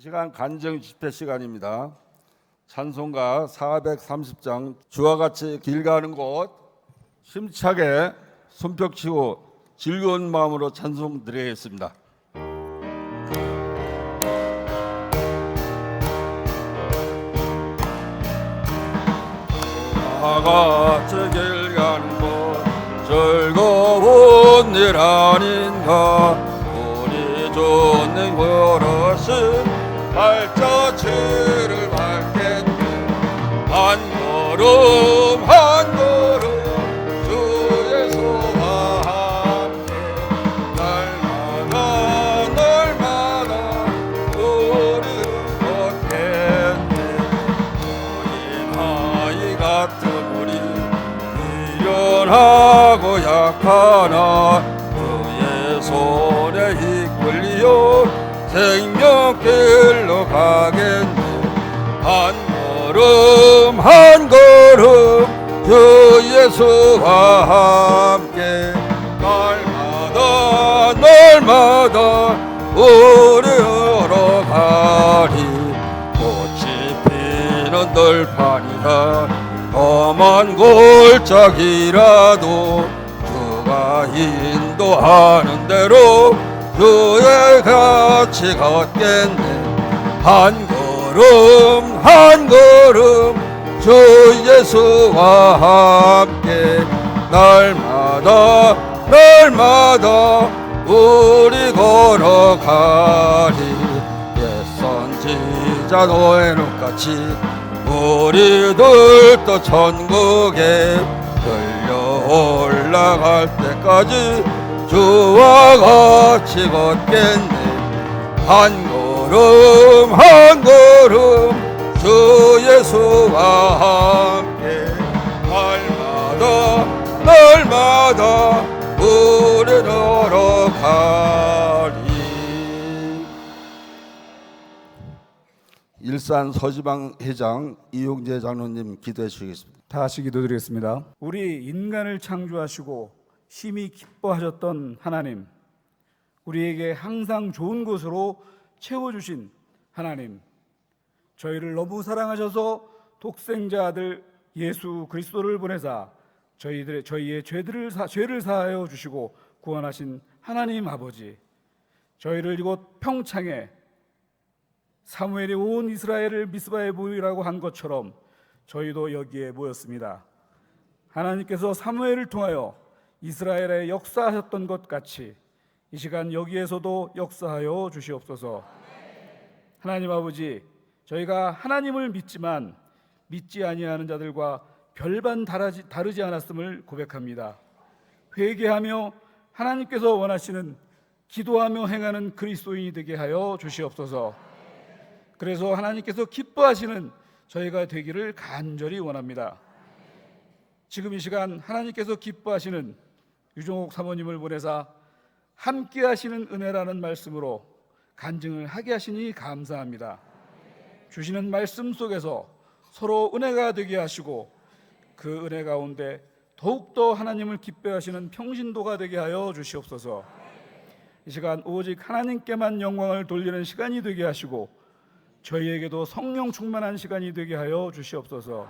시간 간증 집회 시간입니다. 찬송가 430장 주와 같이 길 가는 곳 힘차게 손뼉치고 즐거운 마음으로 찬송 드리겠습니다. 주와 같이 길 가는 곳 즐거운 일 아닌가. 우리 주님 걸으신 발자취를 밟겠네. 한 걸음 한 걸음 주의 소와 함께 날마다 우리를 걷겠네. 어린 아이 같은 우리 미련하고 약하나 주의 손에 이끌려 생명길로 가겠네. 한 걸음 한 걸음 주 예수와 함께 날마다 우리 걸어가리. 꽃이 피는 들판이라 험한 골짜기라도 주가 인도하는 대로 주의 같이 걷겠네. 한 걸음 주 예수와 함께 날마다 우리 걸어가리. 옛 선지자 노에는 같이 우리들도 천국에 끌려 올라갈 때까지 주와 같이 걷겠네. 한 걸음 주 예수와 함께 날마다 우리 걸어가리. 일산 서지방 회장 이용재 장로님 기도해 주시겠습니다. 다 같이 기도드리겠습니다. 우리 인간을 창조하시고 심히 기뻐하셨던 하나님, 우리에게 항상 좋은 것으로 채워주신 하나님, 저희를 너무 사랑하셔서 독생자 아들 예수 그리스도를 보내사 저희의 죄를 사하여 주시고 구원하신 하나님 아버지, 저희를 이곳 평창에 사무엘이 온 이스라엘을 미스바에 모이라고 한 것처럼 저희도 여기에 모였습니다. 하나님께서 사무엘을 통하여 이스라엘에 역사하셨던 것 같이 이 시간 여기에서도 역사하여 주시옵소서. 하나님 아버지, 저희가 하나님을 믿지만 믿지 아니하는 자들과 별반 다르지 않았음을 고백합니다. 회개하며 하나님께서 원하시는 기도하며 행하는 그리스도인이 되게 하여 주시옵소서. 그래서 하나님께서 기뻐하시는 저희가 되기를 간절히 원합니다. 지금 이 시간 하나님께서 기뻐하시는 유종옥 사모님을 보내사 함께 하시는 은혜라는 말씀으로 간증을 하게 하시니 감사합니다. 주시는 말씀 속에서 서로 은혜가 되게 하시고 그 은혜 가운데 더욱더 하나님을 기뻐하시는 평신도가 되게 하여 주시옵소서. 이 시간 오직 하나님께만 영광을 돌리는 시간이 되게 하시고 저희에게도 성령 충만한 시간이 되게 하여 주시옵소서.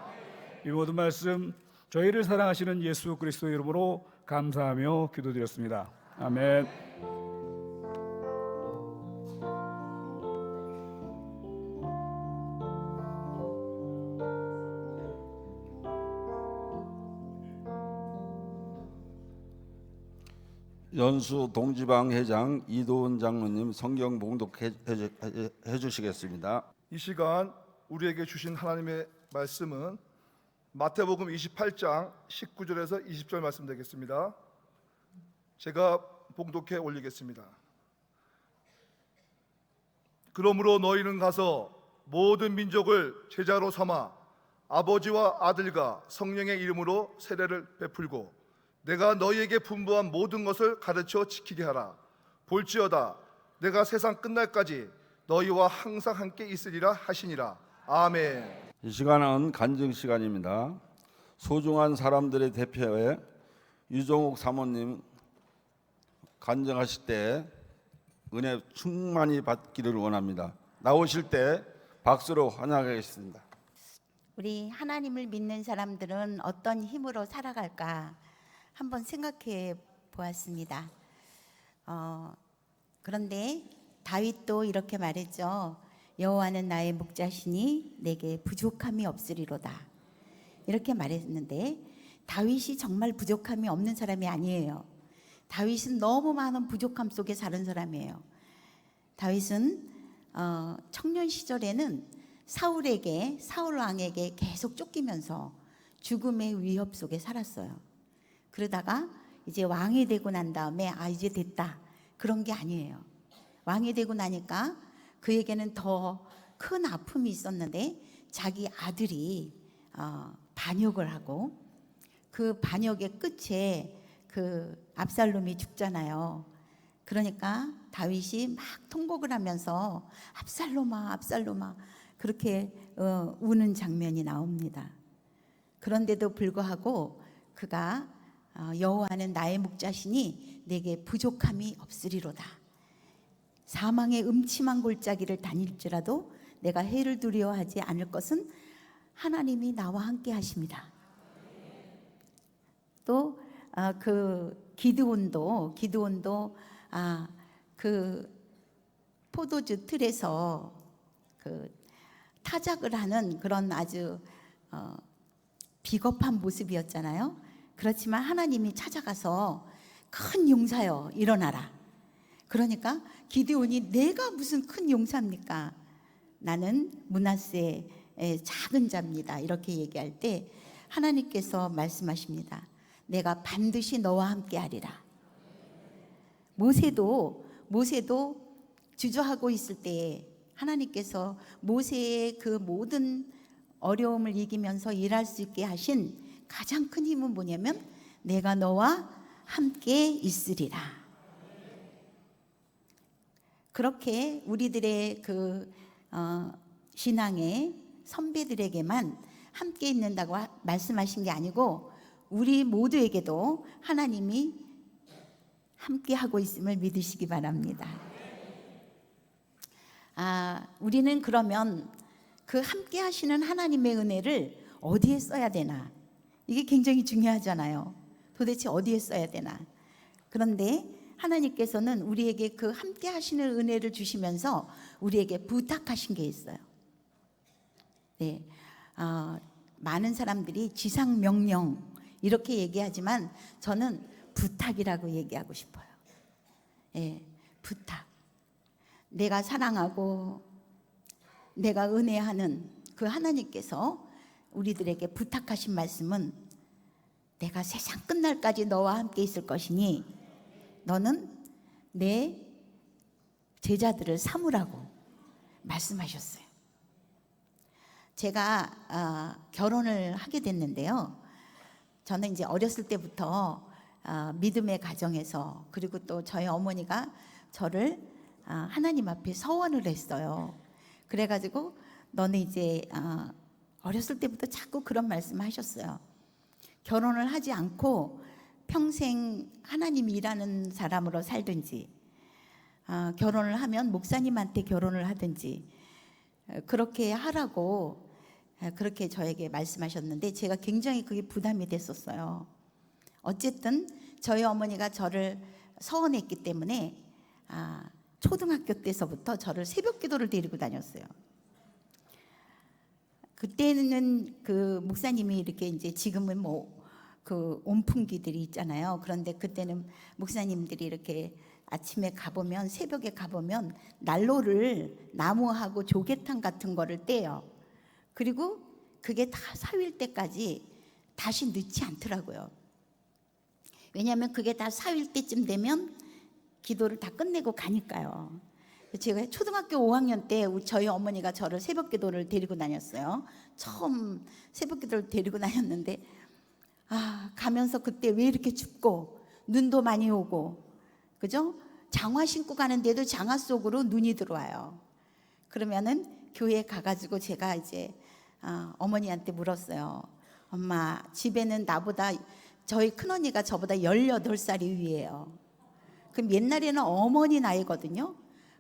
이 모든 말씀 저희를 사랑하시는 예수 그리스도 이름으로 감사하며 기도드렸습니다. 아멘. 연수 동지방 회장 이도훈 장로님 성경 봉독해 주시겠습니다. 이 시간 우리에게 주신 하나님의 말씀은 마태복음 28장 19절에서 20절 말씀 되겠습니다. 제가 봉독해 올리겠습니다. 그러므로 너희는 가서 모든 민족을 제자로 삼아 아버지와 아들과 성령의 이름으로 세례를 베풀고 내가 너희에게 분부한 모든 것을 가르쳐 지키게 하라. 볼지어다 내가 세상 끝날까지 너희와 항상 함께 있으리라 하시니라. 아멘. 이 시간은 간증 시간입니다. 소중한 사람들의 대표에 유종옥 사모님 간증하실 때 은혜 충만히 받기를 원합니다. 나오실 때 박수로 환영하겠습니다. 우리 하나님을 믿는 사람들은 어떤 힘으로 살아갈까 한번 생각해 보았습니다. 그런데 다윗도 이렇게 말했죠. 여호와는 나의 목자시니 내게 부족함이 없으리로다. 이렇게 말했는데 다윗이 정말 부족함이 없는 사람이 아니에요. 다윗은 너무 많은 부족함 속에 사는 사람이에요. 다윗은 청년 시절에는 사울 왕에게 계속 쫓기면서 죽음의 위협 속에 살았어요. 그러다가 이제 왕이 되고 난 다음에 이제 됐다, 그런 게 아니에요. 왕이 되고 나니까 그에게는 더 큰 아픔이 있었는데 자기 아들이 반역을 하고 그 반역의 끝에 그 압살롬이 죽잖아요. 그러니까 다윗이 막 통곡을 하면서 압살롬아 압살롬아 그렇게 우는 장면이 나옵니다. 그런데도 불구하고 그가 여호와는 나의 목자시니 내게 부족함이 없으리로다. 사망의 음침한 골짜기를 다닐지라도 내가 해를 두려워하지 않을 것은 하나님이 나와 함께 하십니다. 또 그 기드온도 그 포도주 틀에서 그 타작을 하는 그런 아주 비겁한 모습이었잖아요. 그렇지만 하나님이 찾아가서 큰 용사여 일어나라. 그러니까 기드온이 내가 무슨 큰 용사입니까? 나는 므낫세의 작은 자입니다. 이렇게 얘기할 때 하나님께서 말씀하십니다. 내가 반드시 너와 함께 하리라. 모세도 주저하고 있을 때 하나님께서 모세의 그 모든 어려움을 이기면서 일할 수 있게 하신 가장 큰 힘은 뭐냐면 내가 너와 함께 있으리라. 그렇게 우리들의 그 신앙의 선배들에게만 함께 있는다고 말씀하신 게 아니고 우리 모두에게도 하나님이 함께 하고 있음을 믿으시기 바랍니다. 우리는 그러면 그 함께 하시는 하나님의 은혜를 어디에 써야 되나? 이게 굉장히 중요하잖아요. 도대체 어디에 써야 되나? 그런데 하나님께서는 우리에게 그 함께 하시는 은혜를 주시면서 우리에게 부탁하신 게 있어요. 네, 많은 사람들이 지상 명령 이렇게 얘기하지만 저는 부탁이라고 얘기하고 싶어요. 예, 부탁. 내가 사랑하고 내가 은혜하는 그 하나님께서 우리들에게 부탁하신 말씀은 내가 세상 끝날까지 너와 함께 있을 것이니 너는 내 제자들을 삼으라고 말씀하셨어요. 제가 결혼을 하게 됐는데요. 저는 이제 어렸을 때부터 믿음의 가정에서 그리고 또 저희 어머니가 저를 하나님 앞에 서원을 했어요. 그래가지고 너는 이제 어렸을 때부터 자꾸 그런 말씀을 하셨어요. 결혼을 하지 않고 평생 하나님이 일하는 사람으로 살든지 결혼을 하면 목사님한테 결혼을 하든지 그렇게 하라고 그렇게 저에게 말씀하셨는데 제가 굉장히 그게 부담이 됐었어요. 어쨌든 저희 어머니가 저를 서원했기 때문에 초등학교 때서부터 저를 새벽 기도를 데리고 다녔어요. 그때는 그 목사님이 이렇게 이제 지금은 뭐 그 온풍기들이 있잖아요. 그런데 그때는 목사님들이 이렇게 아침에 가보면 새벽에 가보면 난로를 나무하고 조개탕 같은 거를 떼요. 그리고 그게 다 사윌 때까지 다시 넣지 않더라고요. 왜냐하면 그게 다 사윌 때쯤 되면 기도를 다 끝내고 가니까요. 제가 초등학교 5학년 때 저희 어머니가 저를 새벽 기도를 데리고 다녔어요. 처음 새벽 기도를 데리고 다녔는데 가면서 그때 왜 이렇게 춥고 눈도 많이 오고 그죠? 장화 신고 가는데도 장화 속으로 눈이 들어와요. 그러면은 교회에 가가지고 제가 이제 어머니한테 물었어요. 엄마, 집에는 나보다 저희 큰언니가 저보다 18살이 위에요. 그럼 옛날에는 어머니 나이거든요.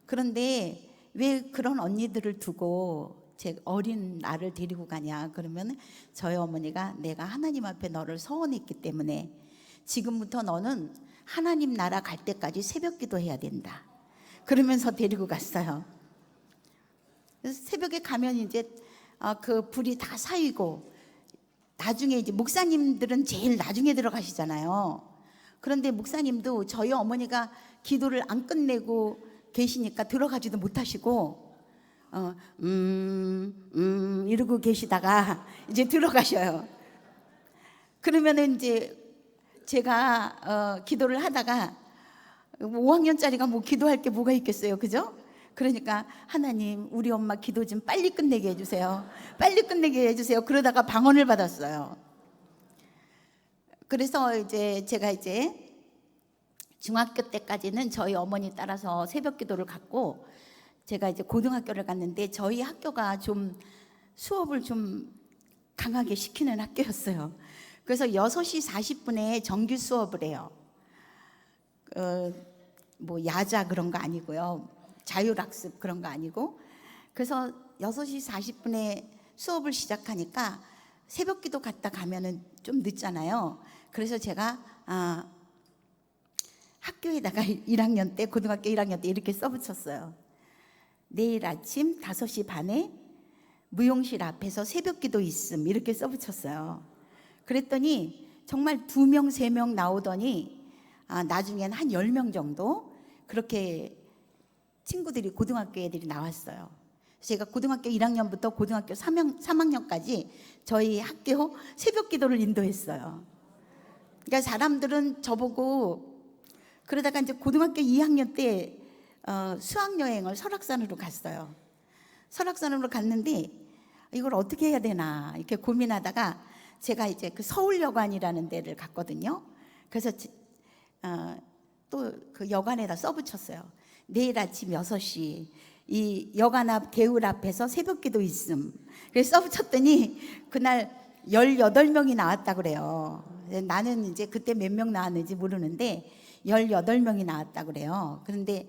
그런데 왜 그런 언니들을 두고 제 어린 나를 데리고 가냐 그러면 저희 어머니가 내가 하나님 앞에 너를 서원했기 때문에 지금부터 너는 하나님 나라 갈 때까지 새벽 기도해야 된다 그러면서 데리고 갔어요. 그래서 새벽에 가면 이제 그 불이 다 사이고 나중에 이제 목사님들은 제일 나중에 들어가시잖아요. 그런데 목사님도 저희 어머니가 기도를 안 끝내고 계시니까 들어가지도 못하시고 이러고 계시다가 이제 들어가셔요. 그러면은 이제 제가 기도를 하다가 5학년짜리가 뭐 기도할 게 뭐가 있겠어요, 그죠? 그러니까 하나님 우리 엄마 기도 좀 빨리 끝내게 해주세요. 빨리 끝내게 해주세요. 그러다가 방언을 받았어요. 그래서 이제 제가 이제 중학교 때까지는 저희 어머니 따라서 새벽 기도를 갔고 제가 이제 고등학교를 갔는데 저희 학교가 좀 수업을 좀 강하게 시키는 학교였어요. 그래서 6시 40분에 정규 수업을 해요. 뭐 야자 그런 거 아니고요. 자율학습 그런 거 아니고 그래서 6시 40분에 수업을 시작하니까 새벽 기도 갔다 가면은 좀 늦잖아요. 그래서 제가 학교에다가 1학년 때 고등학교 1학년 때 이렇게 써붙였어요. 내일 아침 5시 반에 무용실 앞에서 새벽 기도 있음 이렇게 써붙였어요. 그랬더니 정말 2명 3명 나오더니 나중엔 한 10명 정도 그렇게 친구들이 고등학교 애들이 나왔어요. 제가 고등학교 1학년부터 고등학교 3학년까지 저희 학교 새벽 기도를 인도했어요. 그러니까 사람들은 저보고 그러다가 이제 고등학교 2학년 때 수학여행을 설악산으로 갔어요. 설악산으로 갔는데 이걸 어떻게 해야 되나 이렇게 고민하다가 제가 이제 그 서울여관이라는 데를 갔거든요. 그래서 또 그 여관에다 써붙였어요. 내일 아침 6시 이 여관 앞 개울 앞에서 새벽 기도 있음. 그래서 써붙였더니 그날 18명이 나왔다 그래요. 나는 이제 그때 몇 명 나왔는지 모르는데 18명이 나왔다 그래요. 그런데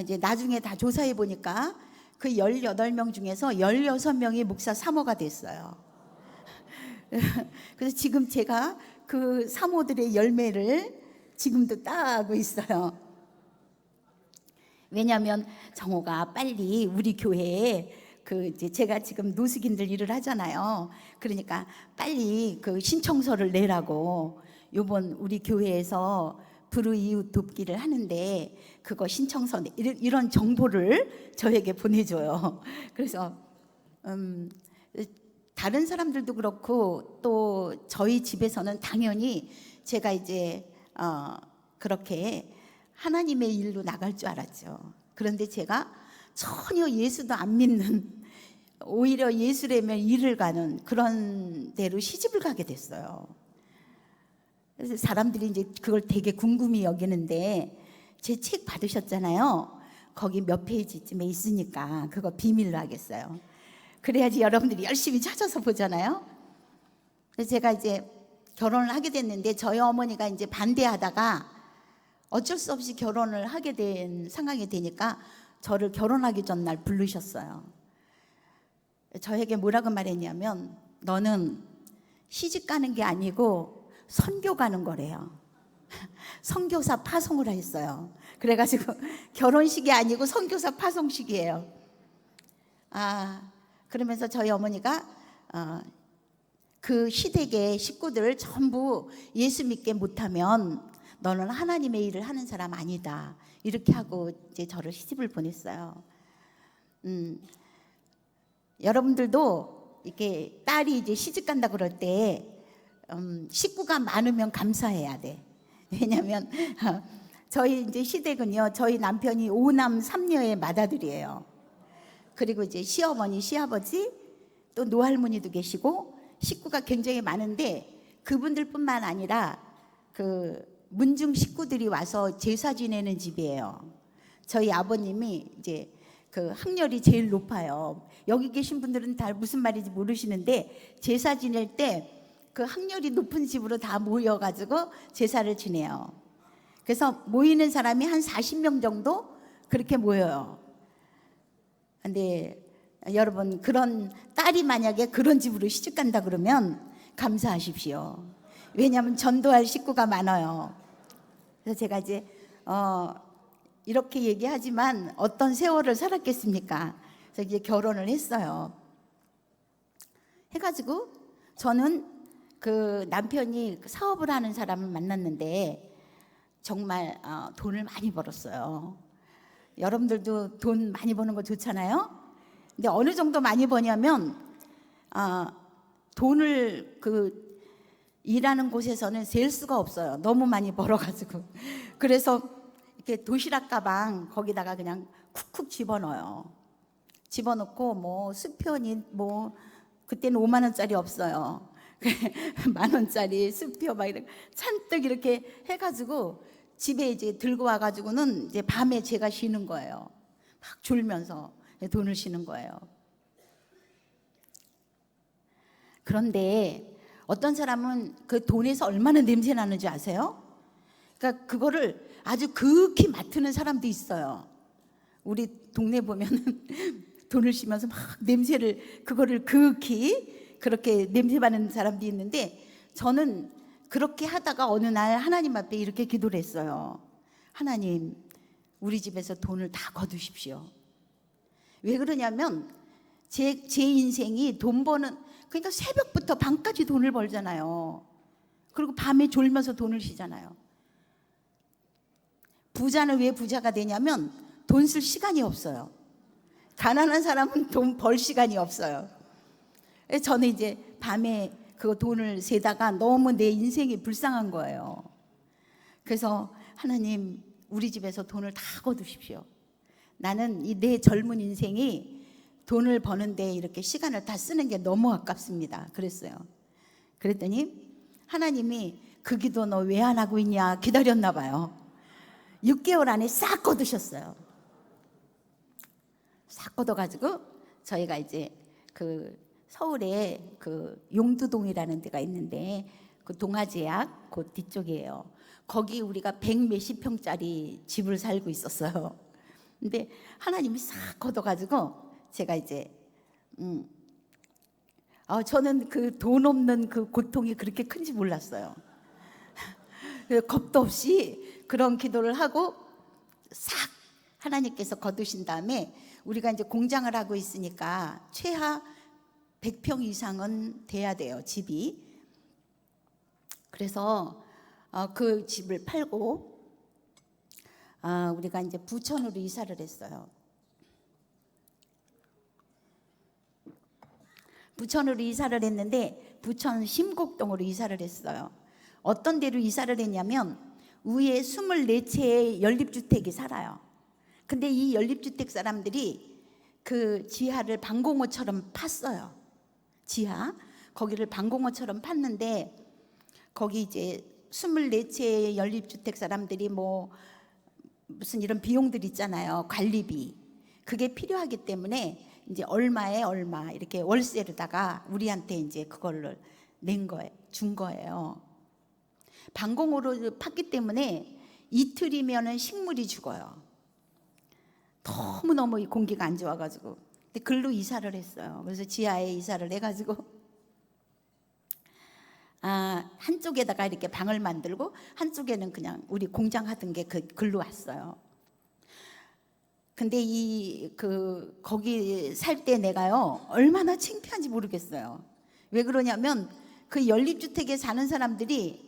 이제 나중에 다 조사해 보니까 그 18명 중에서 16명이 목사 사모가 됐어요. 그래서 지금 제가 그 사모들의 열매를 지금도 따고 있어요. 왜냐하면 정호가 빨리 우리 교회에 그 이제 제가 지금 노숙인들 일을 하잖아요. 그러니까 빨리 그 신청서를 내라고 요번 우리 교회에서 불우이웃 돕기를 하는데 그거 신청서 이런 정보를 저에게 보내줘요. 그래서 다른 사람들도 그렇고 또 저희 집에서는 당연히 제가 이제 그렇게 하나님의 일로 나갈 줄 알았죠. 그런데 제가 전혀 예수도 안 믿는 오히려 예수라면 일을 가는 그런 데로 시집을 가게 됐어요. 그래서 사람들이 이제 그걸 되게 궁금히 여기는데 제 책 받으셨잖아요. 거기 몇 페이지쯤에 있으니까 그거 비밀로 하겠어요. 그래야지 여러분들이 열심히 찾아서 보잖아요. 그래서 제가 이제 결혼을 하게 됐는데 저희 어머니가 이제 반대하다가 어쩔 수 없이 결혼을 하게 된 상황이 되니까 저를 결혼하기 전날 부르셨어요. 저에게 뭐라고 말했냐면 너는 시집 가는 게 아니고 선교 가는 거래요. 선교사 파송을 했어요. 그래가지고 결혼식이 아니고 선교사 파송식이에요. 그러면서 저희 어머니가 그 시댁의 식구들을 전부 예수 믿게 못하면 너는 하나님의 일을 하는 사람 아니다. 이렇게 하고 이제 저를 시집을 보냈어요. 여러분들도 이렇게 딸이 이제 시집 간다 그럴 때 식구가 많으면 감사해야 돼. 왜냐하면 저희 이제 시댁은요, 저희 남편이 5남 3녀의 맏아들이에요. 그리고 이제 시어머니, 시아버지, 또 노할머니도 계시고 식구가 굉장히 많은데 그분들뿐만 아니라 그 문중 식구들이 와서 제사 지내는 집이에요. 저희 아버님이 이제 그 학렬이 제일 높아요. 여기 계신 분들은 다 무슨 말인지 모르시는데 제사 지낼 때 그 학렬이 높은 집으로 다 모여가지고 제사를 지내요. 그래서 모이는 사람이 한 40명 정도 그렇게 모여요. 근데 여러분, 그런 딸이 만약에 그런 집으로 시집 간다 그러면 감사하십시오. 왜냐하면 전도할 식구가 많아요. 그래서 제가 이제 이렇게 얘기하지만 어떤 세월을 살았겠습니까? 그래서 이제 결혼을 했어요. 해가지고 저는 그 남편이 사업을 하는 사람을 만났는데 정말 돈을 많이 벌었어요. 여러분들도 돈 많이 버는 거 좋잖아요. 근데 어느 정도 많이 버냐면 돈을 그 일하는 곳에서는 셀 수가 없어요. 너무 많이 벌어가지고. 그래서 이렇게 도시락 가방 거기다가 그냥 쿡쿡 집어넣어요. 집어넣고 뭐 수표니 뭐 그때는 5만 원짜리 없어요. 1만 원짜리 수표 막 이렇게 잔뜩 이렇게 해가지고 집에 이제 들고 와가지고는 이제 밤에 제가 쉬는 거예요. 막 졸면서 돈을 쉬는 거예요. 그런데 어떤 사람은 그 돈에서 얼마나 냄새 나는지 아세요? 그러니까 그거를 아주 극히 맡는 사람도 있어요. 우리 동네 보면은 돈을 쉬면서 막 냄새를 그거를 극히 그렇게 냄새 맡는 사람도 있는데 저는 그렇게 하다가 어느 날 하나님 앞에 이렇게 기도를 했어요. 하나님, 우리 집에서 돈을 다 거두십시오. 왜 그러냐면 제 인생이 돈 버는, 그러니까 새벽부터 밤까지 돈을 벌잖아요. 그리고 밤에 졸면서 돈을 쉬잖아요. 부자는 왜 부자가 되냐면 돈 쓸 시간이 없어요. 가난한 사람은 돈 벌 시간이 없어요. 저는 이제 밤에 그 돈을 세다가 너무 내 인생이 불쌍한 거예요. 그래서 하나님, 우리 집에서 돈을 다 거두십시오. 나는 이 내 젊은 인생이 돈을 버는데 이렇게 시간을 다 쓰는 게 너무 아깝습니다. 그랬어요. 그랬더니 하나님이 그 기도 너 왜 안 하고 있냐 기다렸나 봐요. 6개월 안에 싹 거두셨어요. 싹 거둬가지고 저희가 이제 그 서울에 그 용두동이라는 데가 있는데 그 동아제약 그 뒤쪽이에요. 거기 우리가 100몇십 평짜리 집을 살고 있었어요. 근데 하나님이 싹 걷어가지고 제가 이제 저는 그 돈 없는 그 고통이 그렇게 큰지 몰랐어요. 겁도 없이 그런 기도를 하고 싹 하나님께서 거두신 다음에 우리가 이제 공장을 하고 있으니까 최하 100평 이상은 돼야 돼요, 집이. 그래서 그 집을 팔고 우리가 이제 부천으로 이사를 했어요. 부천으로 이사를 했는데 부천 심곡동으로 이사를 했어요. 어떤 데로 이사를 했냐면 위에 24채의 연립주택이 살아요. 근데 이 연립주택 사람들이 그 지하를 방공호처럼 팠어요. 지하 거기를 방공호처럼 팠는데 거기 이제 24채의 연립주택 사람들이 뭐 무슨 이런 비용들 있잖아요. 관리비. 그게 필요하기 때문에 이제 얼마에 얼마 이렇게 월세로다가 우리한테 이제 그거를 준 거예요. 방공호로 팠기 때문에 이틀이면은 식물이 죽어요. 너무너무 공기가 안 좋아가지고. 근데 글로 이사를 했어요. 그래서 지하에 이사를 해가지고 한쪽에다가 이렇게 방을 만들고 한쪽에는 그냥 우리 공장 하던 게 그 글로 왔어요. 근데 거기 살 때 내가요 얼마나 창피한지 모르겠어요. 왜 그러냐면 그 연립주택에 사는 사람들이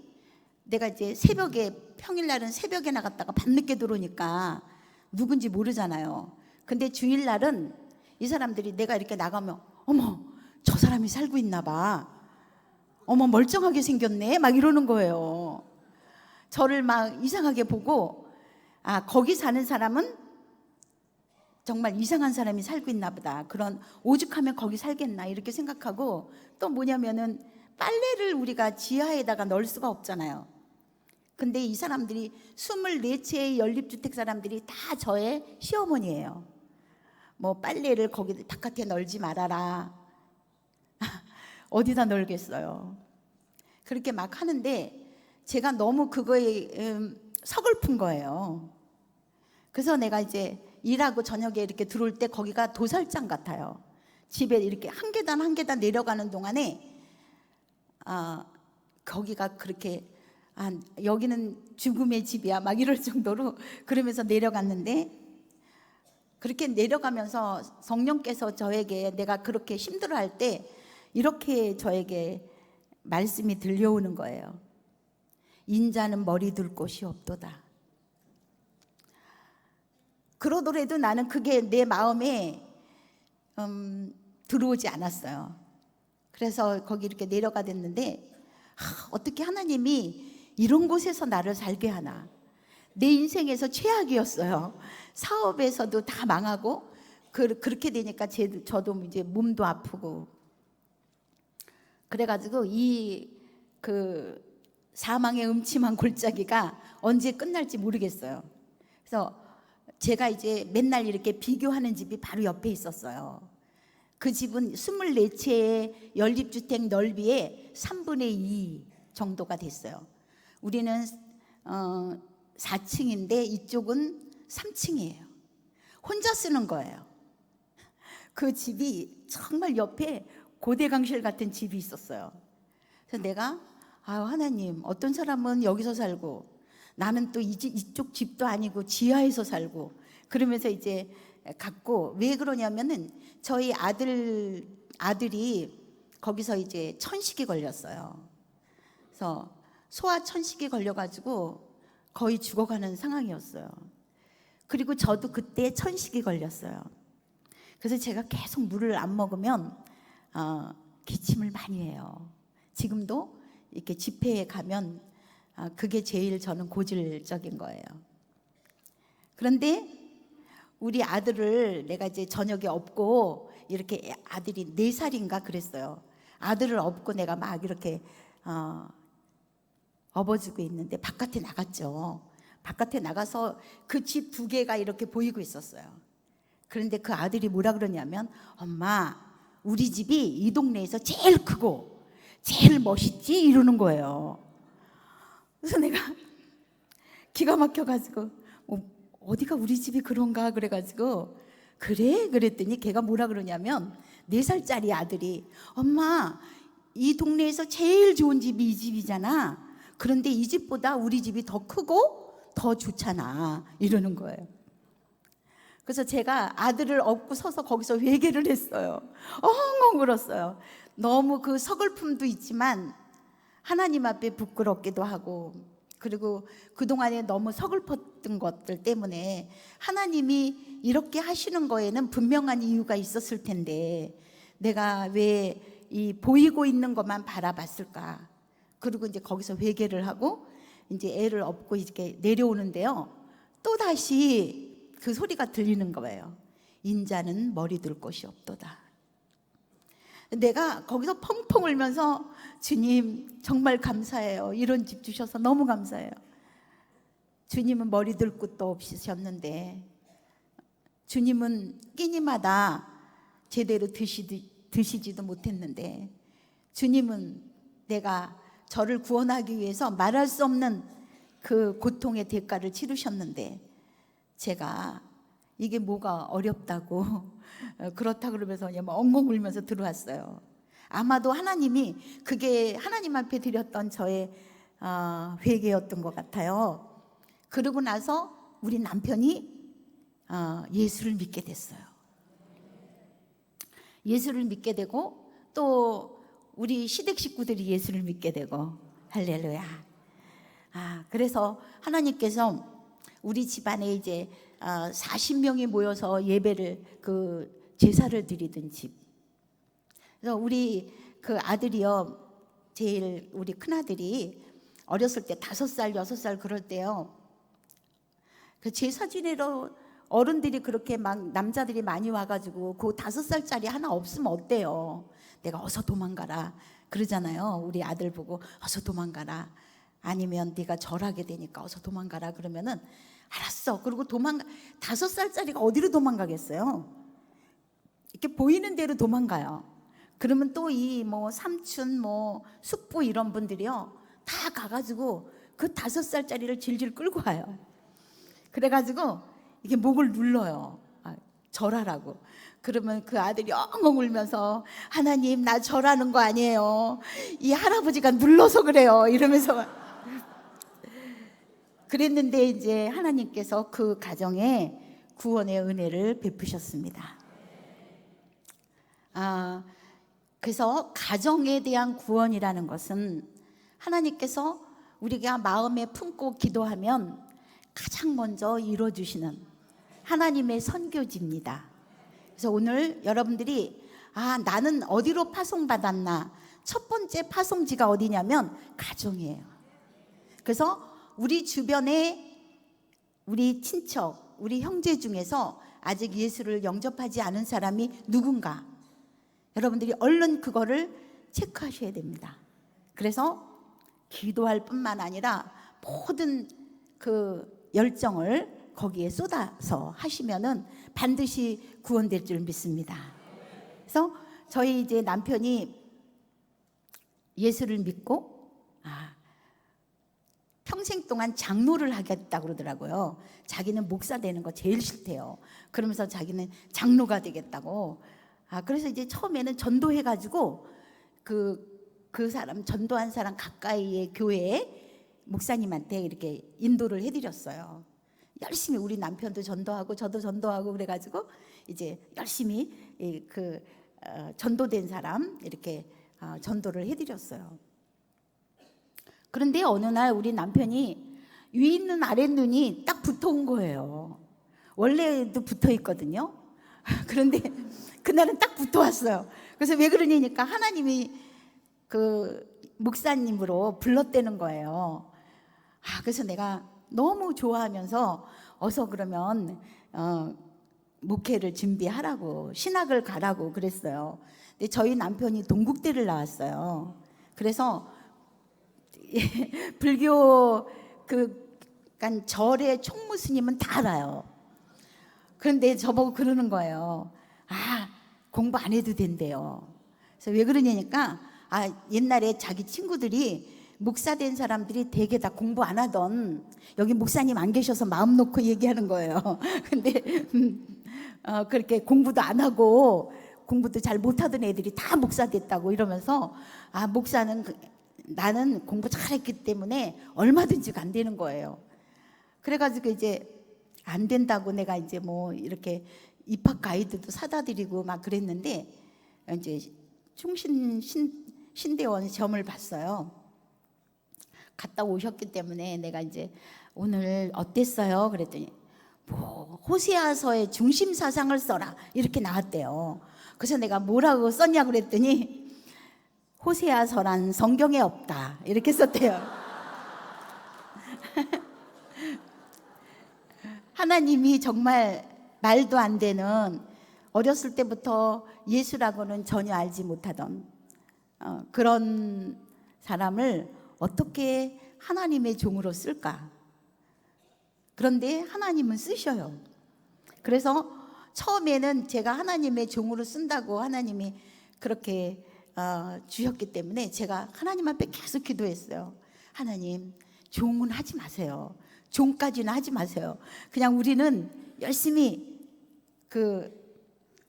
내가 이제 새벽에 평일날은 새벽에 나갔다가 밤늦게 들어오니까 누군지 모르잖아요. 근데 주일날은 이 사람들이 내가 이렇게 나가면 어머 저 사람이 살고 있나 봐. 어머 멀쩡하게 생겼네 막 이러는 거예요. 저를 막 이상하게 보고 거기 사는 사람은 정말 이상한 사람이 살고 있나 보다. 그런 오죽하면 거기 살겠나 이렇게 생각하고 또 뭐냐면은 빨래를 우리가 지하에다가 넣을 수가 없잖아요. 근데 이 사람들이 24채의 연립주택 사람들이 다 저의 시어머니예요. 뭐 빨래를 거기 바깥에 널지 말아라. 어디다 널겠어요. 그렇게 막 하는데 제가 너무 그거에 서글픈 거예요. 그래서 내가 이제 일하고 저녁에 이렇게 들어올 때 거기가 도살장 같아요. 집에 이렇게 한 계단 한 계단 내려가는 동안에 거기가 그렇게 여기는 죽음의 집이야 막 이럴 정도로 그러면서 내려갔는데, 그렇게 내려가면서 성령께서 저에게 내가 그렇게 힘들어할 때 이렇게 저에게 말씀이 들려오는 거예요. 인자는 머리 둘 곳이 없도다. 그러더라도 나는 그게 내 마음에 들어오지 않았어요. 그래서 거기 이렇게 내려가댔는데 어떻게 하나님이 이런 곳에서 나를 살게 하나. 내 인생에서 최악이었어요. 사업에서도 다 망하고 그렇게 되니까 저도 이제 몸도 아프고 그래가지고 이 사망의 음침한 골짜기가 언제 끝날지 모르겠어요. 그래서 제가 이제 맨날 이렇게 비교하는 집이 바로 옆에 있었어요. 그 집은 24채의 연립주택 넓이의 3분의 2 정도가 됐어요. 우리는 4층인데 이쪽은 3층이에요. 혼자 쓰는 거예요. 그 집이 정말 옆에 고대강실 같은 집이 있었어요. 그래서 내가 하나님, 어떤 사람은 여기서 살고 나는 또 이쪽 집도 아니고 지하에서 살고 그러면서 이제 갔고, 왜 그러냐면은 저희 아들이 거기서 이제 천식이 걸렸어요. 그래서 소아천식이 걸려가지고 거의 죽어가는 상황이었어요. 그리고 저도 그때 천식이 걸렸어요. 그래서 제가 계속 물을 안 먹으면 기침을 많이 해요. 지금도 이렇게 집회에 가면 그게 제일 저는 고질적인 거예요. 그런데 우리 아들을 내가 이제 저녁에 업고 이렇게, 아들이 4살인가 그랬어요. 아들을 업고 내가 막 이렇게 업어주고 있는데 바깥에 나갔죠. 바깥에 나가서 그 집 2개가 이렇게 보이고 있었어요. 그런데 그 아들이 뭐라 그러냐면, 엄마, 우리 집이 이 동네에서 제일 크고 제일 멋있지? 이러는 거예요. 그래서 내가 기가 막혀가지고 어디가 우리 집이 그런가 그래가지고 그래? 그랬더니 걔가 뭐라 그러냐면 4살짜리 아들이, 엄마, 이 동네에서 제일 좋은 집이 이 집이잖아. 그런데 이 집보다 우리 집이 더 크고 더 좋잖아. 이러는 거예요. 그래서 제가 아들을 업고 서서 거기서 회개를 했어요. 엉엉 울었어요. 너무 그 서글픔도 있지만 하나님 앞에 부끄럽기도 하고, 그리고 그동안에 너무 서글펐던 것들 때문에 하나님이 이렇게 하시는 거에는 분명한 이유가 있었을 텐데 내가 왜 이 보이고 있는 것만 바라봤을까. 그리고 이제 거기서 회개를 하고 이제 애를 업고 이렇게 내려오는데요, 또 다시 그 소리가 들리는 거예요. 인자는 머리 둘 곳이 없도다. 내가 거기서 펑펑 울면서, 주님 정말 감사해요. 이런 집 주셔서 너무 감사해요. 주님은 머리 들 곳도 없으셨는데 주님은 끼니마다 제대로 드시지도 못했는데 주님은 내가 저를 구원하기 위해서 말할 수 없는 그 고통의 대가를 치르셨는데 제가 이게 뭐가 어렵다고 그렇다 그러면서 그냥 엉엉 울면서 들어왔어요. 아마도 하나님이 그게 하나님 앞에 드렸던 저의 회개였던 것 같아요. 그러고 나서 우리 남편이 예수를 믿게 됐어요. 예수를 믿게 되고 또 우리 시댁 식구들이 예수를 믿게 되고, 할렐루야. 그래서 하나님께서 우리 집안에 이제 40명이 모여서 예배를 제사를 드리던 집. 그래서 우리 그 아들이요, 제일 우리 큰 아들이 어렸을 때 5살, 6살 그럴 때요, 그 제사 지내러 어른들이 그렇게 막 남자들이 많이 와가지고 그 5살짜리 하나 없으면 어때요? 내가 어서 도망가라 그러잖아요. 우리 아들 보고 어서 도망가라. 아니면 네가 절하게 되니까 어서 도망가라 그러면은 알았어. 그리고 5살짜리가 어디로 도망가겠어요? 이렇게 보이는 대로 도망가요. 그러면 또 이 삼촌 숙부 이런 분들이요 다 가가지고 그 5살짜리를 질질 끌고 와요. 그래가지고 이게 목을 눌러요. 절하라고. 그러면 그 아들이 엉엉 울면서 하나님 나 절하는 거 아니에요. 이 할아버지가 눌러서 그래요. 이러면서 그랬는데 이제 하나님께서 그 가정에 구원의 은혜를 베푸셨습니다. 그래서 가정에 대한 구원이라는 것은 하나님께서 우리가 마음에 품고 기도하면 가장 먼저 이루어주시는 하나님의 선교지입니다. 그래서 오늘 여러분들이 나는 어디로 파송받았나? 첫 번째 파송지가 어디냐면 가정이에요. 그래서 우리 주변에 우리 친척, 우리 형제 중에서 아직 예수를 영접하지 않은 사람이 누군가? 여러분들이 얼른 그거를 체크하셔야 됩니다. 그래서 기도할 뿐만 아니라 모든 그 열정을 거기에 쏟아서 하시면은 반드시 구원될 줄 믿습니다. 그래서 저희 이제 남편이 예수를 믿고 평생 동안 장로를 하겠다고 그러더라고요. 자기는 목사 되는 거 제일 싫대요. 그러면서 자기는 장로가 되겠다고. 그래서 이제 처음에는 전도해가지고 그 사람 전도한 사람 가까이의 교회에 목사님한테 이렇게 인도를 해드렸어요. 열심히 우리 남편도 전도하고 저도 전도하고 그래가지고 이제 열심히 전도된 사람 이렇게 전도를 해드렸어요. 그런데 어느 날 우리 남편이 위 있는 아랫눈이 딱 붙어온 거예요. 원래도 붙어 있거든요. 그런데 그날은 딱 붙어왔어요. 그래서 왜 그러냐니까 하나님이 그 목사님으로 불렀다는 거예요. 그래서 내가 너무 좋아하면서 어서 그러면 목회를 준비하라고 신학을 가라고 그랬어요. 근데 저희 남편이 동국대를 나왔어요. 그래서 불교 그러니까 절의 총무스님은 다 알아요. 그런데 저보고 그러는 거예요. 공부 안 해도 된대요. 그래서 왜 그러냐니까 옛날에 자기 친구들이 목사 된 사람들이 되게 다 공부 안 하던 여기 목사님 안 계셔서 마음 놓고 얘기하는 거예요. 근데 그렇게 공부도 안 하고 공부도 잘 못하던 애들이 다 목사 됐다고 이러면서 목사는 나는 공부 잘했기 때문에 얼마든지 안 되는 거예요. 그래가지고 이제 안 된다고 내가 이제 뭐 이렇게 입학 가이드도 사다 드리고 막 그랬는데 이제 충신 신대원 시험을 봤어요. 갔다 오셨기 때문에 내가 이제 오늘 어땠어요? 그랬더니 뭐 호세아서의 중심 사상을 써라 이렇게 나왔대요. 그래서 내가 뭐라고 썼냐 그랬더니 호세아서란 성경에 없다 이렇게 썼대요. 하나님이 정말 말도 안 되는 어렸을 때부터 예수라고는 전혀 알지 못하던 그런 사람을 어떻게 하나님의 종으로 쓸까? 그런데 하나님은 쓰셔요. 그래서 처음에는 제가 하나님의 종으로 쓴다고 하나님이 그렇게 주셨기 때문에 제가 하나님 앞에 계속 기도했어요. 하나님, 종은 하지 마세요. 종까지는 하지 마세요. 그냥 우리는 열심히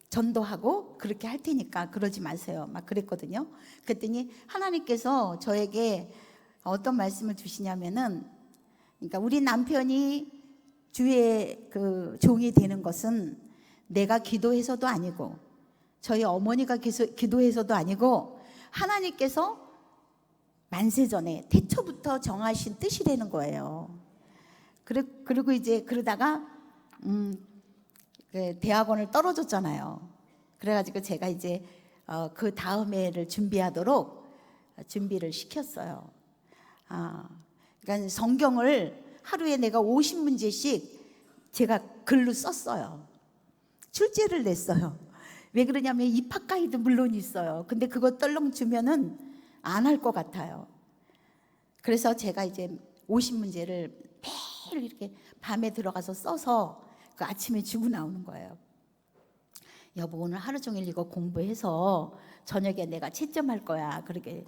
전도하고 그렇게 할 테니까 그러지 마세요. 막 그랬거든요. 그랬더니 하나님께서 저에게 어떤 말씀을 주시냐면은, 그러니까 우리 남편이 주의 종이 되는 것은 내가 기도해서도 아니고 저희 어머니가 기도해서도 아니고 하나님께서 만세전에 태초부터 정하신 뜻이라는 거예요. 그리고 이제 그러다가 대학원을 떨어졌잖아요. 그래가지고 제가 이제 그 다음 해를 준비하도록 준비를 시켰어요. 그러니까 성경을 하루에 내가 50문제씩 제가 글로 썼어요. 출제를 냈어요. 왜 그러냐면 입학 가이드 물론 있어요. 근데 그거 떨렁 주면은 안 할 것 같아요. 그래서 제가 이제 50문제를 매일 이렇게 밤에 들어가서 써서 그 아침에 주고 나오는 거예요. 여보, 오늘 하루 종일 이거 공부해서 저녁에 내가 채점할 거야. 그렇게.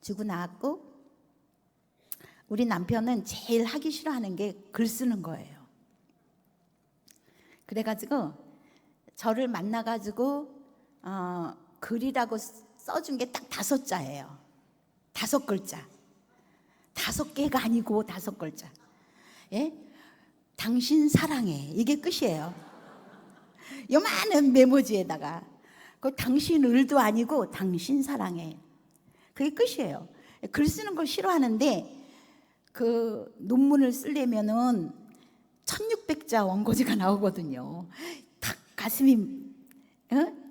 주고 나왔고, 우리 남편은 제일 하기 싫어하는 게 글 쓰는 거예요. 그래가지고 저를 만나가지고 글이라고 써준 게 딱 5자예요. 5글자. 5개가 아니고 5글자. 예? 당신 사랑해. 이게 끝이에요. 요만한 메모지에다가 그 당신 을도 아니고 당신 사랑해. 그게 끝이에요. 글 쓰는 걸 싫어하는데 그 논문을 쓰려면은 1600자 원고지가 나오거든요. 딱 가슴이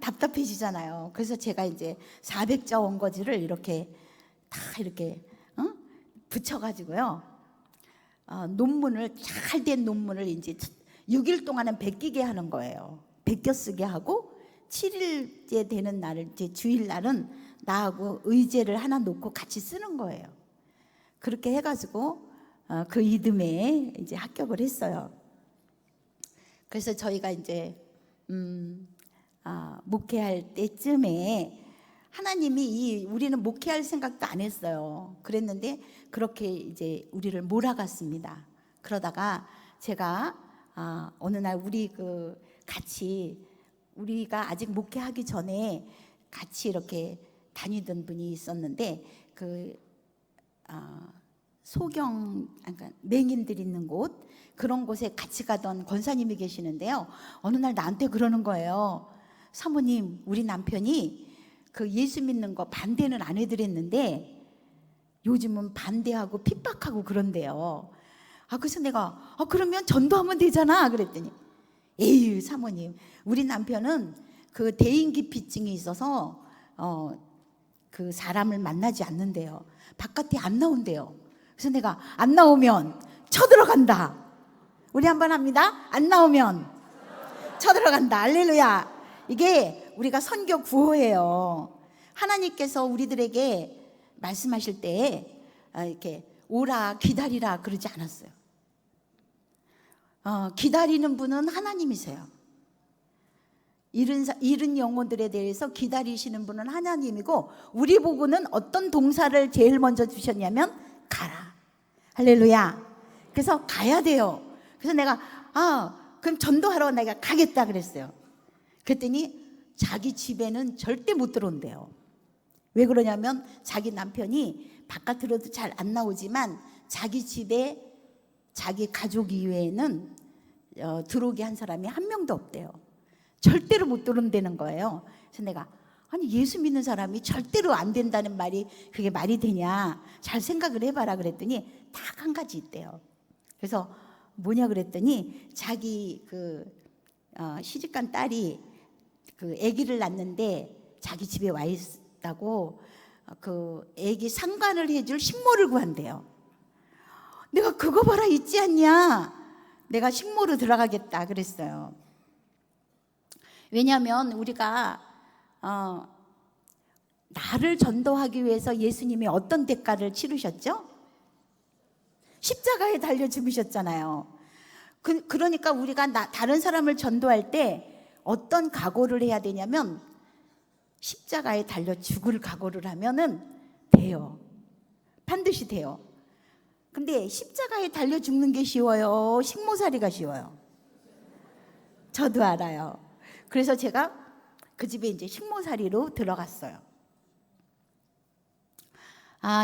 답답해지잖아요. 그래서 제가 이제 400자 원고지를 이렇게 다 이렇게 붙여가지고요. 논문을 잘 된 논문을 이제 6일 동안은 베끼게 하는 거예요. 베껴 쓰게 하고 7일째 되는 날을 이제 주일날은 나하고 의제를 하나 놓고 같이 쓰는 거예요. 그렇게 해가지고 그 이듬해 이제 합격을 했어요. 그래서 저희가 이제 목회할 때쯤에 하나님이 우리는 목회할 생각도 안 했어요. 그랬는데 그렇게 이제 우리를 몰아갔습니다. 그러다가 제가 어느 날 우리 같이 우리가 아직 목회하기 전에 같이 이렇게 다니던 분이 있었는데 소경 그러니까 맹인들 있는 곳 그런 곳에 같이 가던 권사님이 계시는데요. 어느 날 나한테 그러는 거예요. 사모님, 우리 남편이 그 예수 믿는 거 반대는 안 해드렸는데 요즘은 반대하고 핍박하고 그런대요. 그래서 내가 그러면 전도하면 되잖아 그랬더니 에휴 사모님, 우리 남편은 그 대인기피증이 있어서 그 사람을 만나지 않는데요. 바깥에 안 나온대요. 그래서 내가 안 나오면 쳐들어간다. 우리 한번 합니다. 안 나오면 쳐들어간다. 할렐루야. 이게 우리가 선교 구호예요. 하나님께서 우리들에게 말씀하실 때 이렇게 오라 기다리라 그러지 않았어요. 기다리는 분은 하나님이세요. 잃은 영혼들에 대해서 기다리시는 분은 하나님이고 우리 보고는 어떤 동사를 제일 먼저 주셨냐면 가라. 할렐루야. 그래서 가야 돼요. 그래서 내가 그럼 전도하러 내가 가겠다 그랬어요. 그랬더니 자기 집에는 절대 못 들어온대요. 왜 그러냐면 자기 남편이 바깥으로도 잘 안 나오지만 자기 집에 자기 가족 이외에는 들어오게 한 사람이 한 명도 없대요. 절대로 못 들어온다는 거예요. 그래서 내가 아니 예수 믿는 사람이 절대로 안 된다는 말이 그게 말이 되냐 잘 생각을 해봐라 그랬더니 딱 한 가지 있대요. 그래서 뭐냐 그랬더니 자기 시집간 딸이 아기를 낳는데 자기 집에 와 있다고 아기 상관을 해줄 식모를 구한대요. 내가 그거 봐라 있지 않냐. 내가 식모로 들어가겠다 그랬어요. 왜냐하면 우리가 나를 전도하기 위해서 예수님이 어떤 대가를 치르셨죠? 십자가에 달려 죽으셨잖아요. 그러니까 우리가 다른 사람을 전도할 때 어떤 각오를 해야 되냐면 십자가에 달려 죽을 각오를 하면은 돼요. 반드시 돼요. 근데 십자가에 달려 죽는 게 쉬워요? 식모살이가 쉬워요? 저도 알아요. 그래서 제가 그 집에 이제 식모살이로 들어갔어요.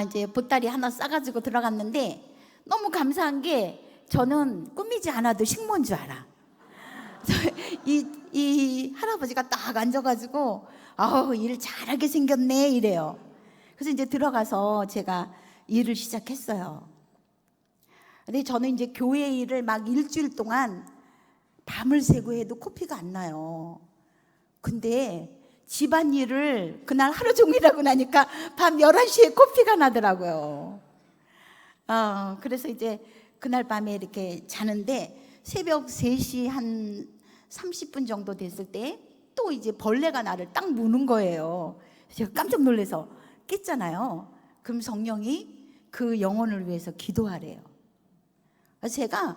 이제 보따리 하나 싸가지고 들어갔는데 너무 감사한 게 저는 꾸미지 않아도 식모인 줄 알아. 이 할아버지가 딱 앉아가지고 일 잘하게 생겼네 이래요. 그래서 이제 들어가서 제가 일을 시작했어요. 근데 저는 이제 교회 일을 막 일주일 동안 밤을 새고 해도 코피가 안 나요. 근데 집안일을 그날 하루 종일 하고 나니까 밤 11시에 코피가 나더라고요. 그래서 이제 그날 밤에 이렇게 자는데 새벽 3시 한 30분 정도 됐을 때 또 이제 벌레가 나를 딱 무는 거예요. 제가 깜짝 놀라서 깼잖아요. 그럼 성령이 그 영혼을 위해서 기도하래요. 그래서 제가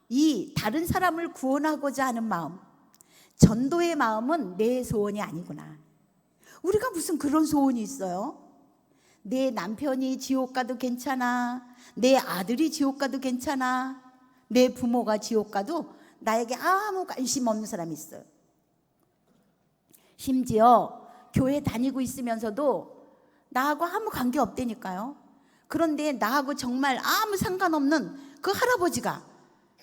이 다른 사람을 구원하고자 하는 마음, 전도의 마음은 내 소원이 아니구나. 우리가 무슨 그런 소원이 있어요? 내 남편이 지옥 가도 괜찮아, 내 아들이 지옥 가도 괜찮아, 내 부모가 지옥 가도 나에게 아무 관심 없는 사람이 있어요. 심지어 교회 다니고 있으면서도 나하고 아무 관계 없다니까요. 그런데 나하고 정말 아무 상관없는 그 할아버지가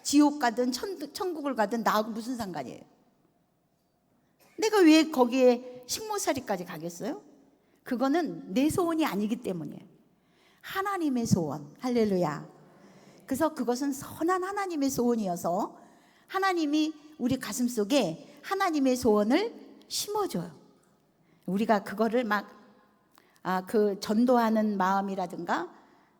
지옥 가든 천국을 가든 나하고 무슨 상관이에요? 내가 왜 거기에 식모살이까지 가겠어요? 그거는 내 소원이 아니기 때문이에요. 하나님의 소원. 할렐루야. 그래서 그것은 선한 하나님의 소원이어서 하나님이 우리 가슴속에 하나님의 소원을 심어줘요. 우리가 그거를 막 그 전도하는 마음이라든가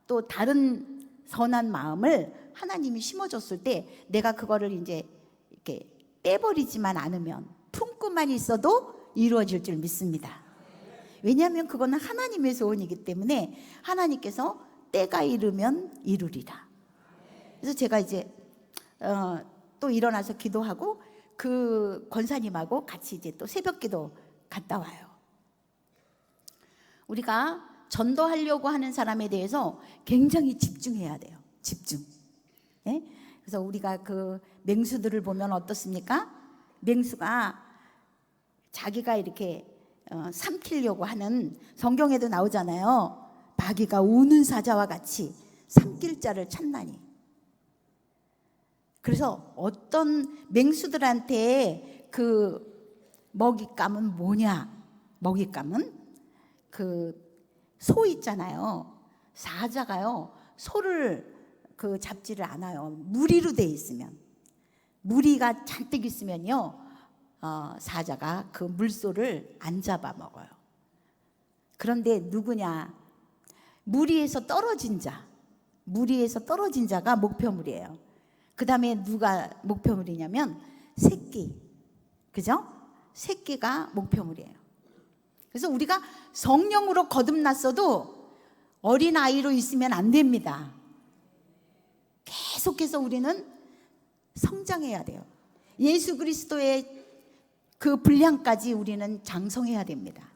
또 다른 선한 마음을 하나님이 심어줬을 때 내가 그거를 이제 이렇게 빼버리지만 않으면 품고만 있어도 이루어질 줄 믿습니다. 왜냐하면 그거는 하나님의 소원이기 때문에 하나님께서 때가 이르면 이루리라. 그래서 제가 이제 또 일어나서 기도하고 그 권사님하고 같이 이제 또 새벽기도 갔다 와요. 우리가 전도하려고 하는 사람에 대해서 굉장히 집중해야 돼요. 집중. 네? 그래서 우리가 그 맹수들을 보면 어떻습니까? 맹수가 자기가 이렇게 삼키려고 하는, 성경에도 나오잖아요. 마귀가 우는 사자와 같이 삼킬 자를 찾나니. 그래서 어떤 맹수들한테 그 먹잇감은 뭐냐? 먹잇감은 그 소 있잖아요. 사자가요, 소를 그 잡지를 않아요. 무리로 돼 있으면, 무리가 잔뜩 있으면요, 사자가 그 물소를 안 잡아 먹어요. 그런데 누구냐? 무리에서 떨어진 자, 무리에서 떨어진 자가 목표물이에요. 그 다음에 누가 목표물이냐면 새끼, 그죠? 새끼가 목표물이에요. 그래서 우리가 성령으로 거듭났어도 어린아이로 있으면 안 됩니다. 계속해서 우리는 성장해야 돼요. 예수 그리스도의 그 분량까지 우리는 장성해야 됩니다.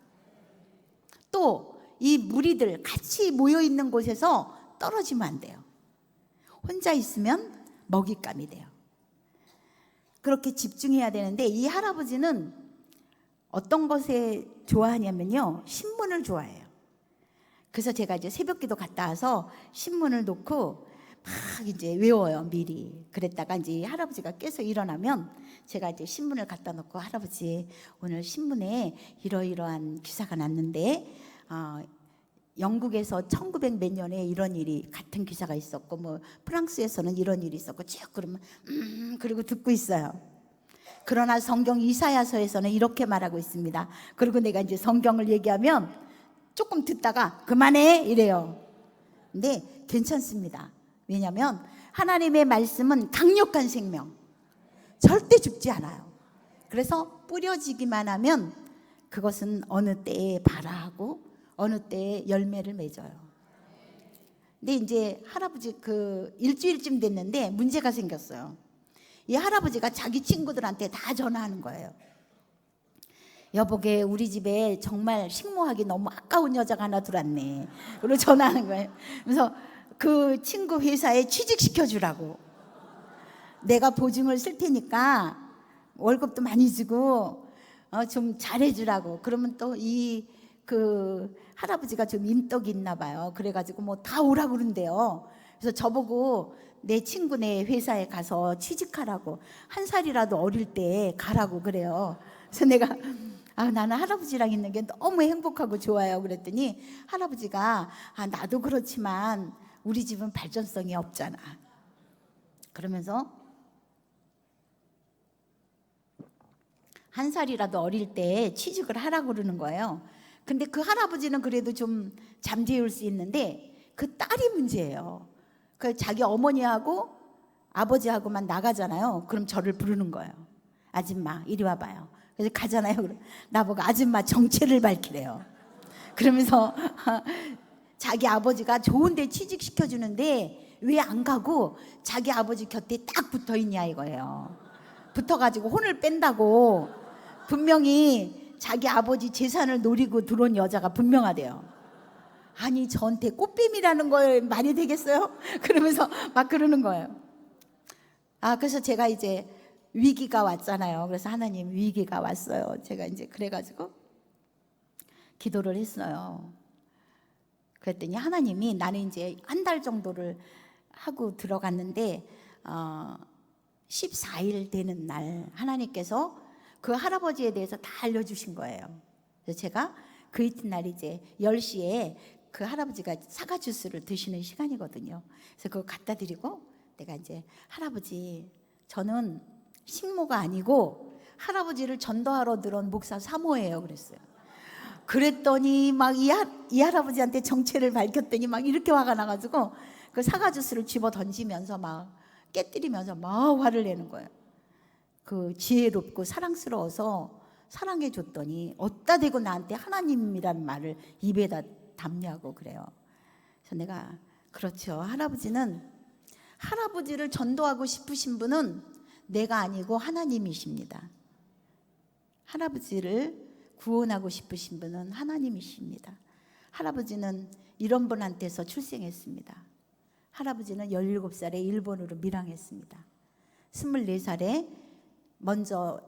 또 이 무리들 같이 모여 있는 곳에서 떨어지면 안 돼요. 혼자 있으면 먹잇감이 돼요. 그렇게 집중해야 되는데 이 할아버지는 어떤 것에 좋아하냐면요, 신문을 좋아해요. 그래서 제가 이제 새벽기도 갔다 와서 신문을 놓고 막 이제 외워요, 미리. 그랬다가 이제 할아버지가 깨서 일어나면 제가 이제 신문을 갖다 놓고, 할아버지 오늘 신문에 이러이러한 기사가 났는데 영국에서 1900 몇 년에 이런 일이, 같은 기사가 있었고, 뭐 프랑스에서는 이런 일이 있었고, 쭉 그러면 그리고 듣고 있어요. 그러나 성경 이사야서에서는 이렇게 말하고 있습니다. 그리고 내가 이제 성경을 얘기하면 조금 듣다가 그만해 이래요. 근데 괜찮습니다. 왜냐하면 하나님의 말씀은 강력한 생명, 절대 죽지 않아요. 그래서 뿌려지기만 하면 그것은 어느 때에 발아하고 어느 때에 열매를 맺어요. 근데 이제 할아버지 그 일주일쯤 됐는데 문제가 생겼어요. 이 할아버지가 자기 친구들한테 다 전화하는 거예요. 여보게, 우리 집에 정말 식모하기 너무 아까운 여자가 하나 들어왔네. 그리고 전화하는 거예요. 그래서 그 친구 회사에 취직시켜주라고. 내가 보증을 쓸 테니까 월급도 많이 주고 좀 잘해주라고. 그러면 또 이 그 할아버지가 좀 인덕이 있나 봐요. 그래가지고 뭐 다 오라고 그런대요. 그래서 저보고 내 친구네 회사에 가서 취직하라고, 한 살이라도 어릴 때 가라고 그래요. 그래서 내가 나는 할아버지랑 있는 게 너무 행복하고 좋아요. 그랬더니 할아버지가 나도 그렇지만 우리 집은 발전성이 없잖아. 그러면서 한 살이라도 어릴 때 취직을 하라고 그러는 거예요. 근데 그 할아버지는 그래도 좀 잠재울 수 있는데 그 딸이 문제예요. 그 자기 어머니하고 아버지하고만 나가잖아요. 그럼 저를 부르는 거예요. 아줌마 이리 와봐요. 그래서 가잖아요. 그럼 나보고 아줌마 정체를 밝히래요. 그러면서 자기 아버지가 좋은 데 취직시켜주는데 왜 안 가고 자기 아버지 곁에 딱 붙어 있냐 이거예요. 붙어가지고 혼을 뺀다고. 분명히 자기 아버지 재산을 노리고 들어온 여자가 분명하대요. 아니 저한테 꽃뱀이라는 걸 말이 되겠어요? 그러면서 막 그러는 거예요. 그래서 제가 이제 위기가 왔잖아요. 그래서 하나님 위기가 왔어요. 제가 이제 그래가지고 기도를 했어요. 그랬더니 하나님이 나는 이제 한 달 정도를 하고 들어갔는데 14일 되는 날 하나님께서 그 할아버지에 대해서 다 알려주신 거예요. 그래서 제가 그 이튿날 이제 10시에 그 할아버지가 사과 주스를 드시는 시간이거든요. 그래서 그거 갖다 드리고 내가 이제 할아버지 저는 식모가 아니고 할아버지를 전도하러 들어온 목사 사모예요 그랬어요. 그랬더니 막 이 할아버지한테 정체를 밝혔더니 막 이렇게 화가 나가지고 그 사과 주스를 집어 던지면서 막 깨뜨리면서 막 화를 내는 거예요. 그 지혜롭고 사랑스러워서 사랑해 줬더니 어디다 대고 나한테 하나님이라는 말을 입에다 담냐고 그래요. 그래서 내가 그렇죠. 할아버지를 전도하고 싶으신 분은 내가 아니고 하나님이십니다. 할아버지를 구원하고 싶으신 분은 하나님이십니다. 할아버지는 이런 분한테서 출생했습니다. 할아버지는 17살에 일본으로 밀항했습니다. 24살에 먼저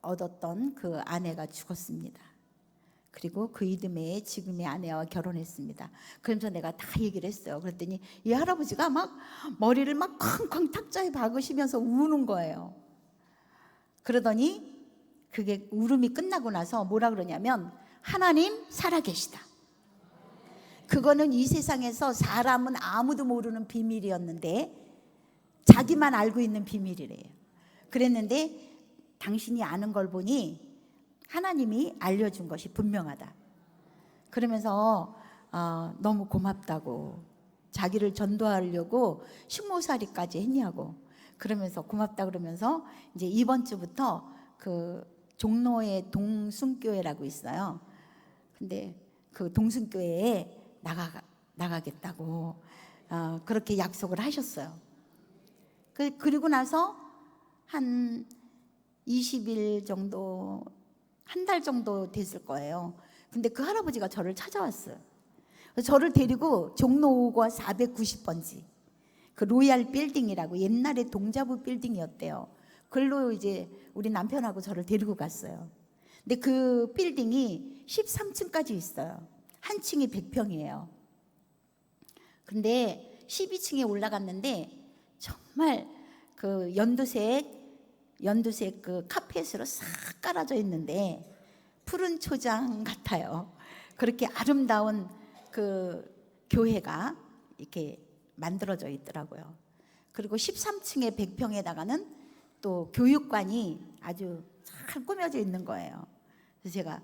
얻었던 그 아내가 죽었습니다. 그리고 그 이듬해에 지금의 아내와 결혼했습니다. 그러면서 내가 다 얘기를 했어요. 그랬더니 이 할아버지가 막 머리를 막 쾅쾅 탁자에 박으시면서 우는 거예요. 그러더니 그게 울음이 끝나고 나서 뭐라 그러냐면 하나님 살아계시다. 그거는 이 세상에서 사람은 아무도 모르는 비밀이었는데 자기만 알고 있는 비밀이래요. 그랬는데 당신이 아는 걸 보니 하나님이 알려준 것이 분명하다. 그러면서 너무 고맙다고, 자기를 전도하려고 식모살이까지 했냐고 그러면서 고맙다 그러면서 이제 이번 주부터 그 종로에 동순교회라고 있어요. 근데 그 동순교회에 나가겠다고 그렇게 약속을 하셨어요. 그리고 나서 한 20일 정도, 한 달 정도 됐을 거예요. 근데 그 할아버지가 저를 찾아왔어요. 저를 데리고 종로 5과 490번지 그 로얄 빌딩이라고 옛날에 동자부 빌딩이었대요. 그걸로 이제 우리 남편하고 저를 데리고 갔어요. 근데 그 빌딩이 13층까지 있어요. 한 층이 100평이에요. 근데 12층에 올라갔는데 정말 그 연두색 그 카펫으로 싹 깔아져 있는데 푸른 초장 같아요. 그렇게 아름다운 그 교회가 이렇게 만들어져 있더라고요. 그리고 13층의 100평에다가는 또 교육관이 아주 잘 꾸며져 있는 거예요. 그래서 제가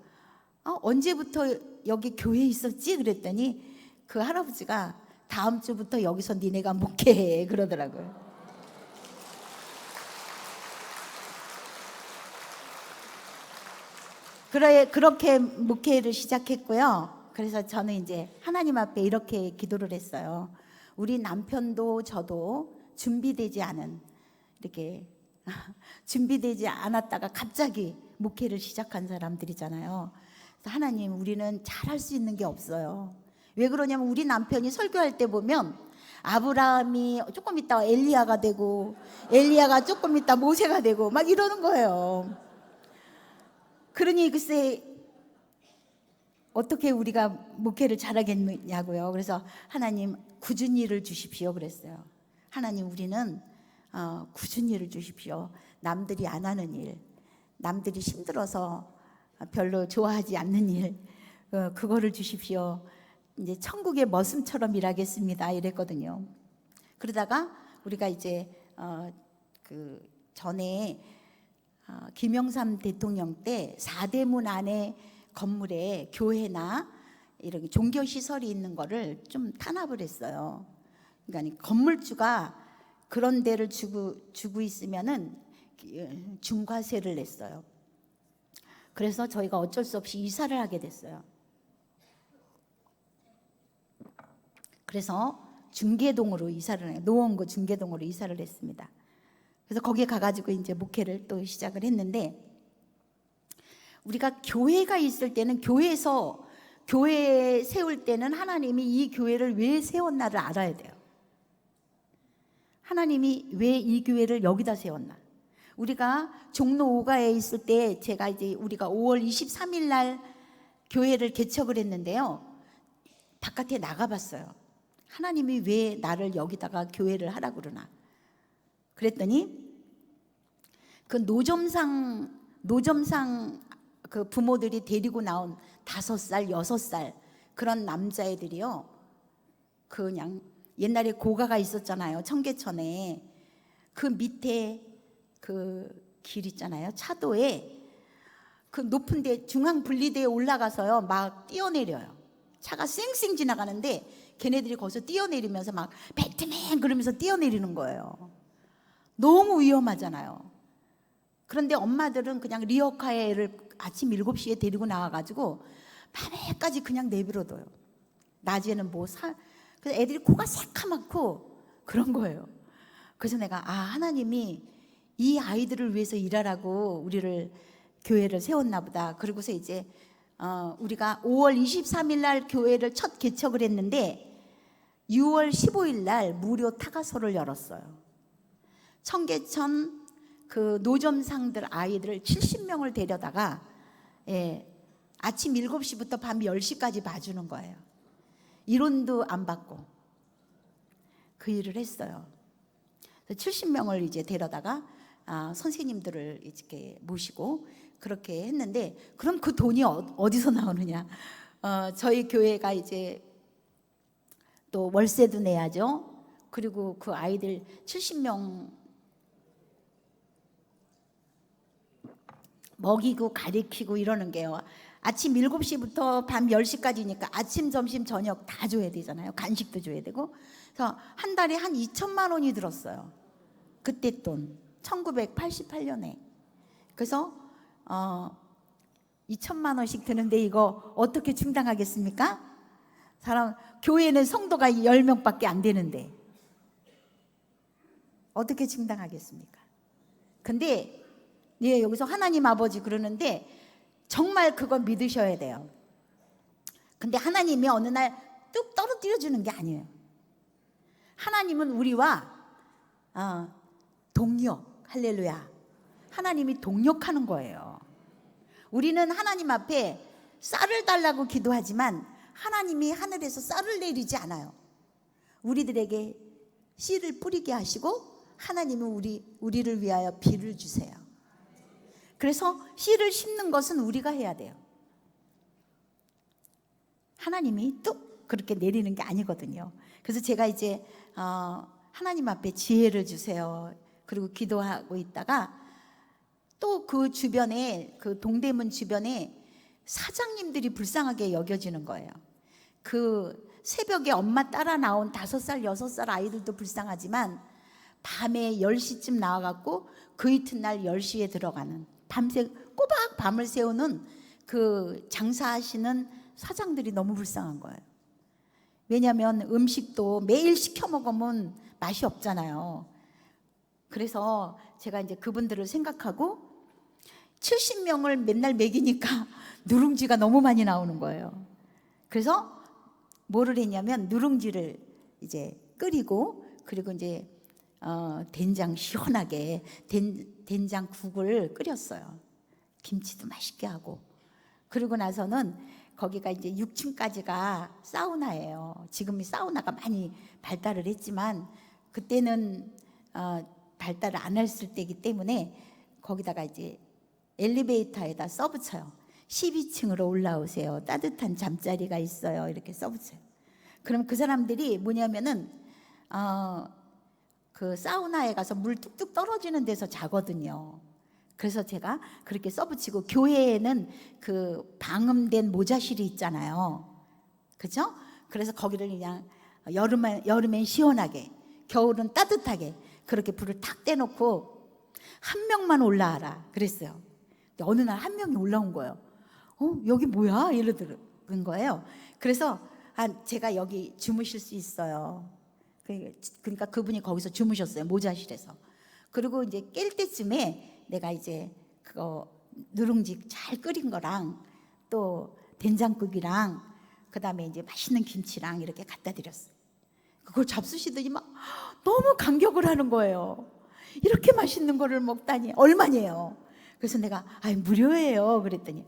언제부터 여기 교회에 있었지? 그랬더니 그 할아버지가 다음 주부터 여기서 니네가 목회해 그러더라고요. 그렇게 목회를 시작했고요. 그래서 저는 이제 하나님 앞에 이렇게 기도를 했어요. 우리 남편도 저도 준비되지 않은 이렇게 준비되지 않았다가 갑자기 목회를 시작한 사람들이잖아요. 그래서 하나님, 우리는 잘할 수 있는 게 없어요. 왜 그러냐면 우리 남편이 설교할 때 보면 아브라함이 조금 있다가 엘리야가 되고 엘리야가 조금 있다 모세가 되고 막 이러는 거예요. 그러니 글쎄 어떻게 우리가 목회를 잘하겠냐고요. 그래서 하나님 굳은 일을 주십시오 그랬어요. 하나님, 우리는 굳은 일을 주십시오. 남들이 안 하는 일, 남들이 힘들어서 별로 좋아하지 않는 일, 그거를 주십시오. 이제 천국의 머슴처럼 일하겠습니다 이랬거든요. 그러다가 우리가 이제 그 전에 김영삼 대통령 때 4대문 안에 건물에 교회나 이런 종교시설이 있는 거를 좀 탄압을 했어요. 그러니까 건물주가 그런 데를 주고 있으면은 중과세를 냈어요. 그래서 저희가 어쩔 수 없이 이사를 하게 됐어요. 그래서 중계동으로 이사를 해요. 노원구 중계동으로 이사를 했습니다. 그래서 거기에 가가지고 이제 목회를 또 시작을 했는데, 우리가 교회가 있을 때는 교회에서 교회 세울 때는 하나님이 이 교회를 왜 세웠나를 알아야 돼요. 하나님이 왜 이 교회를 여기다 세웠나. 우리가 종로 5가에 있을 때 제가 이제 우리가 5월 23일 날 교회를 개척을 했는데요. 바깥에 나가봤어요. 하나님이 왜 나를 여기다가 교회를 하라고 그러나. 그랬더니 그 노점상 그 부모들이 데리고 나온 5살, 6살 그런 남자애들이요. 그냥 옛날에 고가가 있었잖아요. 청계천에. 그 밑에 그 길 있잖아요. 차도에 그 높은 데 중앙 분리대에 올라가서요. 막 뛰어내려요. 차가 쌩쌩 지나가는데 걔네들이 거기서 뛰어내리면서 막 배트맨 그러면서 뛰어내리는 거예요. 너무 위험하잖아요. 그런데 엄마들은 그냥 리어카에 애를 아침 7시에 데리고 나와가지고 밤에까지 그냥 내버려둬요. 낮에는 그래서 애들이 코가 새카맣고 그런 거예요. 그래서 내가 하나님이 이 아이들을 위해서 일하라고 우리를 교회를 세웠나 보다. 그러고서 이제 우리가 5월 23일 날 교회를 첫 개척을 했는데 6월 15일 날 무료 타가소를 열었어요. 청계천 그 노점상들 아이들을 70명을 데려다가 아침 7시부터 밤 10시까지 봐주는 거예요. 이론도 안 받고 그 일을 했어요. 70명을 이제 데려다가 선생님들을 이렇게 모시고 그렇게 했는데, 그럼 그 돈이 어디서 나오느냐? 저희 교회가 이제 또 월세도 내야죠. 그리고 그 아이들 70명 먹이고 가리키고 이러는 게요. 아침 7시부터 밤 10시까지니까 아침, 점심, 저녁 다 줘야 되잖아요. 간식도 줘야 되고. 그래서 한 달에 한 2천만 원이 들었어요. 그때 돈. 1988년에. 그래서 2천만 원씩 드는데 이거 어떻게 충당하겠습니까? 교회는 성도가 10명밖에 안 되는데 어떻게 충당하겠습니까? 근데 여기서 하나님 아버지 그러는데 정말 그거 믿으셔야 돼요. 근데 하나님이 어느 날 뚝 떨어뜨려 주는 게 아니에요. 하나님은 우리와 동력, 할렐루야. 하나님이 동력하는 거예요. 우리는 하나님 앞에 쌀을 달라고 기도하지만 하나님이 하늘에서 쌀을 내리지 않아요. 우리들에게 씨를 뿌리게 하시고 하나님은 우리를 위하여 비를 주세요. 그래서 씨를 심는 것은 우리가 해야 돼요. 하나님이 뚝 그렇게 내리는 게 아니거든요. 그래서 제가 이제 하나님 앞에 지혜를 주세요. 그리고 기도하고 있다가 또 그 주변에, 그 동대문 주변에 사장님들이 불쌍하게 여겨지는 거예요. 그 새벽에 엄마 따라 나온 5살, 6살 아이들도 불쌍하지만 밤에 10시쯤 나와갖고 그 이튿날 10시에 들어가는, 밤새 꼬박 밤을 새우는 그 장사하시는 사장들이 너무 불쌍한 거예요. 왜냐하면 음식도 매일 시켜 먹으면 맛이 없잖아요. 그래서 제가 이제 그분들을 생각하고 70명을 맨날 먹이니까 누룽지가 너무 많이 나오는 거예요. 그래서 뭐를 했냐면 누룽지를 이제 끓이고, 그리고 이제 된장 시원하게 된장국을 끓였어요. 김치도 맛있게 하고. 그리고 나서는 거기가 이제 6층까지가 사우나예요. 지금 사우나가 많이 발달을 했지만 그때는 발달을 안 했을 때이기 때문에 거기다가 이제 엘리베이터에다 써붙여요. 12층으로 올라오세요. 따뜻한 잠자리가 있어요. 이렇게 써붙여요. 그럼 그 사람들이 뭐냐면은 그 사우나에 가서 물 뚝뚝 떨어지는 데서 자거든요. 그래서 제가 그렇게 써붙이고, 교회에는 그 방음된 모자실이 있잖아요. 그죠? 그래서 거기를 그냥 여름엔 시원하게, 겨울은 따뜻하게 그렇게 불을 탁 떼놓고 한 명만 올라와라 그랬어요. 근데 어느 날 한 명이 올라온 거예요. 여기 뭐야? 이러더라는 거예요. 그래서 제가 여기 주무실 수 있어요. 그러니까 그분이 거기서 주무셨어요. 모자실에서. 그리고 이제 깰 때쯤에 내가 이제 그거 누룽지 잘 끓인 거랑 또 된장국이랑 그다음에 이제 맛있는 김치랑 이렇게 갖다 드렸어요. 그걸 잡수시더니 막 너무 감격을 하는 거예요. 이렇게 맛있는 거를 먹다니 얼마냐요? 그래서 내가 무료예요 그랬더니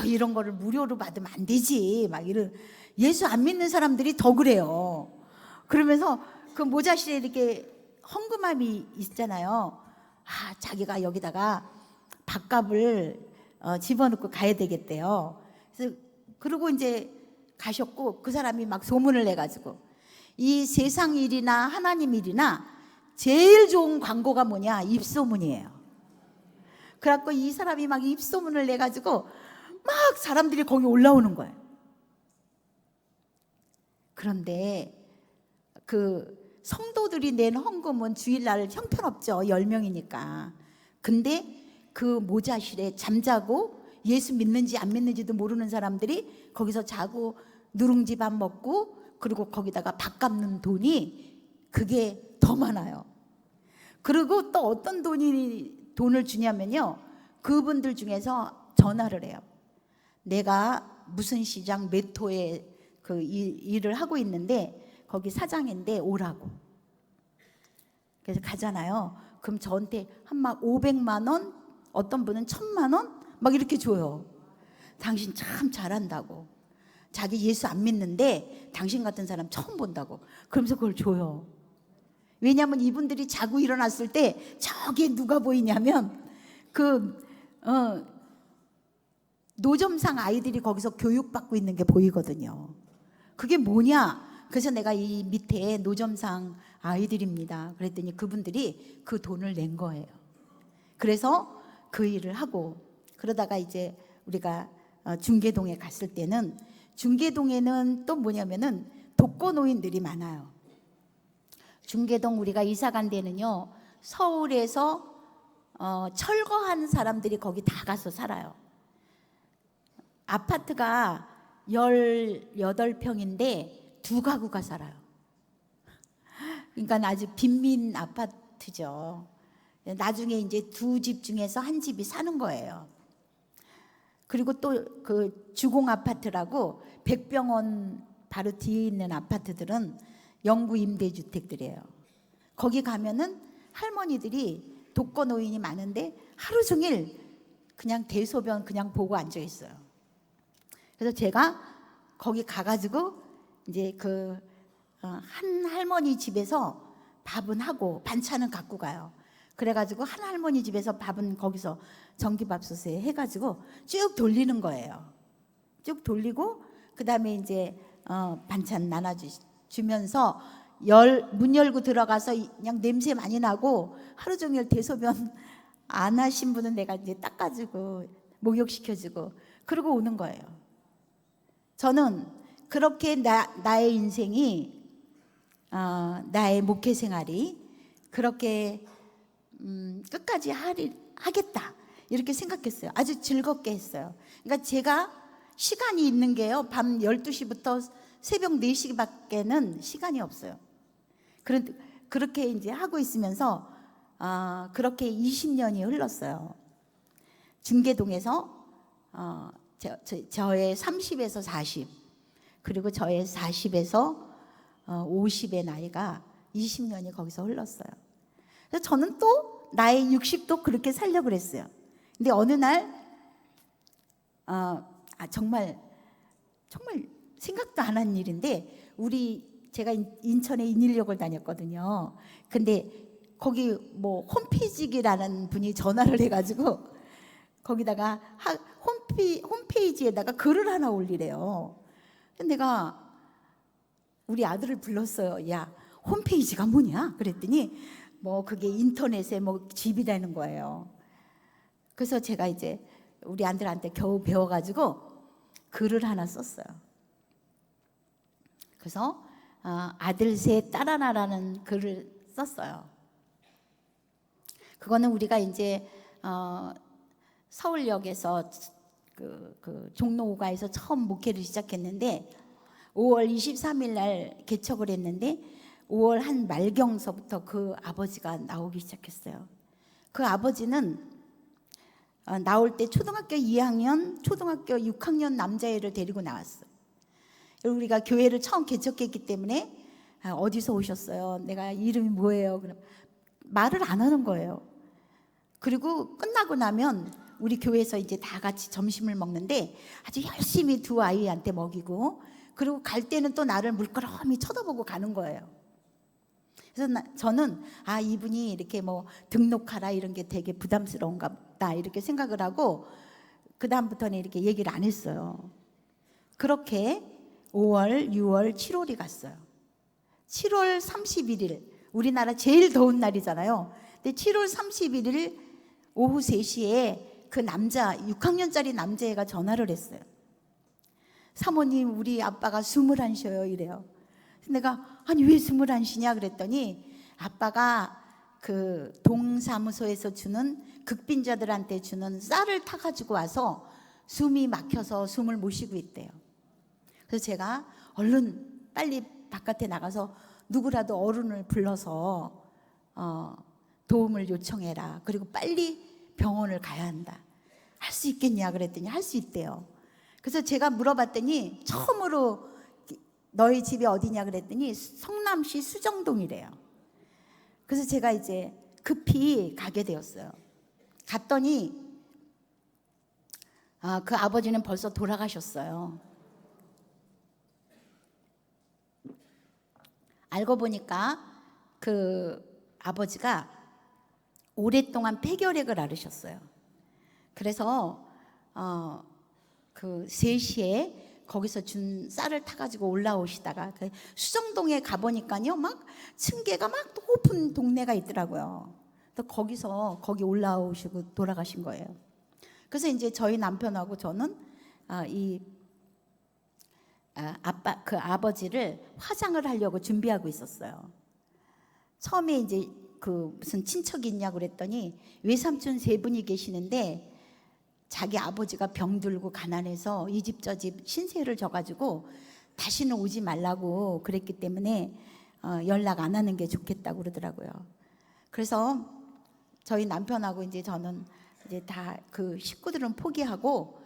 이런 거를 무료로 받으면 안 되지 막 이런, 예수 안 믿는 사람들이 더 그래요. 그러면서 그 모자실에 이렇게 헌금함이 있잖아요. 자기가 여기다가 밥값을 집어넣고 가야 되겠대요. 그래서 그러고 이제 가셨고, 그 사람이 막 소문을 내가지고 이 세상 일이나 하나님 일이나 제일 좋은 광고가 뭐냐? 입소문이에요. 그래갖고 이 사람이 막 입소문을 내가지고 막 사람들이 거기 올라오는 거예요. 그런데 그 성도들이 낸 헌금은 주일날 형편없죠. 10명이니까. 근데 그 모자실에 잠자고 예수 믿는지 안 믿는지도 모르는 사람들이 거기서 자고 누룽지 밥 먹고, 그리고 거기다가 밥 갚는 돈이 그게 더 많아요. 그리고 또 어떤 돈을 주냐면요, 그분들 중에서 전화를 해요. 내가 무슨 시장 몇 호에 그 일을 하고 있는데 거기 사장인데 오라고. 그래서 가잖아요. 그럼 저한테 한 막 500만 원, 어떤 분은 1000만 원 막 이렇게 줘요. 당신 참 잘한다고. 자기 예수 안 믿는데 당신 같은 사람 처음 본다고. 그러면서 그걸 줘요. 왜냐하면 이분들이 자고 일어났을 때 저기 누가 보이냐면 노점상 아이들이 거기서 교육받고 있는 게 보이거든요. 그게 뭐냐? 그래서 내가 이 밑에 노점상 아이들입니다 그랬더니 그분들이 그 돈을 낸 거예요. 그래서 그 일을 하고, 그러다가 이제 우리가 중계동에 갔을 때는, 중계동에는 또 뭐냐면은 독거노인들이 많아요. 중계동 우리가 이사 간 데는요, 서울에서 철거한 사람들이 거기 다 가서 살아요. 아파트가 18평인데 2가구가 살아요. 그러니까 아주 빈민 아파트죠. 나중에 이제 2집 중에서 한 집이 사는 거예요. 그리고 또 그 주공 아파트라고 백병원 바로 뒤에 있는 아파트들은 영구 임대주택들이에요. 거기 가면은 할머니들이 독거노인이 많은데 하루 종일 그냥 대소변 그냥 보고 앉아 있어요. 그래서 제가 거기 가가지고 이제 한 할머니 집에서 밥은 하고 반찬은 갖고 가요. 그래가지고 한 할머니 집에서 밥은 거기서 전기밥솥에 해가지고 쭉 돌리는 거예요. 쭉 돌리고 그 다음에 이제 반찬 나눠주면서 문 열고 들어가서 그냥 냄새 많이 나고 하루 종일 대소변 안 하신 분은 내가 이제 닦아주고 목욕시켜주고 그러고 오는 거예요. 저는 그렇게 나의 인생이 나의 목회 생활이 그렇게 끝까지 하겠다 이렇게 생각했어요. 아주 즐겁게 했어요. 그러니까 제가 시간이 있는 게요, 밤 12시부터 새벽 4시밖에는 시간이 없어요. 그렇게 이제 하고 있으면서 그렇게 20년이 흘렀어요. 중계동에서 저의 30에서 40, 그리고 저의 40에서 50의 나이가 20년이 거기서 흘렀어요. 그래서 저는 또 나의 60도 그렇게 살려고 그랬어요. 근데 어느 날 정말 생각도 안 한 일인데, 제가 인천에 인일역을 다녔거든요. 근데 거기 뭐 홈페이지라는 분이 전화를 해가지고 거기다가 홈페이지에다가 글을 하나 올리래요. 근데 내가 우리 아들을 불렀어요. 야, 홈페이지가 뭐냐? 그랬더니 뭐 그게 인터넷에 뭐 집이라는 거예요. 그래서 제가 이제 우리 아들한테 겨우 배워가지고 글을 하나 썼어요. 그래서 아들 셋 딸 하나라는 글을 썼어요. 그거는 우리가 이제 서울역에서 그 종로오가에서 처음 목회를 시작했는데 5월 23일 날 개척을 했는데 5월 한 말경서부터 그 아버지가 나오기 시작했어요. 그 아버지는 나올 때 초등학교 2학년, 초등학교 6학년 남자애를 데리고 나왔어요. 우리가 교회를 처음 개척했기 때문에 어디서 오셨어요? 내가 이름이 뭐예요? 그럼 말을 안 하는 거예요. 그리고 끝나고 나면 우리 교회에서 이제 다 같이 점심을 먹는데 아주 열심히 두 아이한테 먹이고, 그리고 갈 때는 또 나를 물끄러미 쳐다보고 가는 거예요. 그래서 저는 이분이 이렇게 뭐 등록하라 이런 게 되게 부담스러운가 보다 이렇게 생각을 하고 그 다음부터는 이렇게 얘기를 안 했어요. 그렇게 5월, 6월, 7월이 갔어요. 7월 31일 우리나라 제일 더운 날이잖아요. 근데 7월 31일 오후 3시에 그 남자 6학년짜리 남자애가 전화를 했어요. 사모님, 우리 아빠가 숨을 안 쉬어요 이래요. 내가 아니 왜 숨을 안 쉬냐 그랬더니 아빠가 그 동사무소에서 주는 극빈자들한테 주는 쌀을 타가지고 와서 숨이 막혀서 숨을 못 쉬고 있대요. 그래서 제가 얼른 빨리 바깥에 나가서 누구라도 어른을 불러서 도움을 요청해라. 그리고 빨리 병원을 가야 한다. 할 수 있겠냐 그랬더니 할 수 있대요. 그래서 제가 물어봤더니 처음으로 너희 집이 어디냐 그랬더니 성남시 수정동이래요. 그래서 제가 이제 급히 가게 되었어요. 갔더니 그 아버지는 벌써 돌아가셨어요. 알고 보니까 그 아버지가 오랫동안 폐결핵을 앓으셨어요. 그래서 그 3시에 거기서 준 쌀을 타가지고 올라오시다가 그 수정동에 가보니까요, 막 층계가 막 높은 동네가 있더라고요. 또 거기 올라오시고 돌아가신 거예요. 그래서 이제 저희 남편하고 저는 그 아버지를 화장을 하려고 준비하고 있었어요. 처음에 이제 그 무슨 친척이 있냐고 그랬더니 외삼촌 3분이 계시는데 자기 아버지가 병들고 가난해서 이 집 저 집 신세를 져가지고 다시는 오지 말라고 그랬기 때문에 연락 안 하는 게 좋겠다고 그러더라고요. 그래서 저희 남편하고 이제 저는 이제 다 그 식구들은 포기하고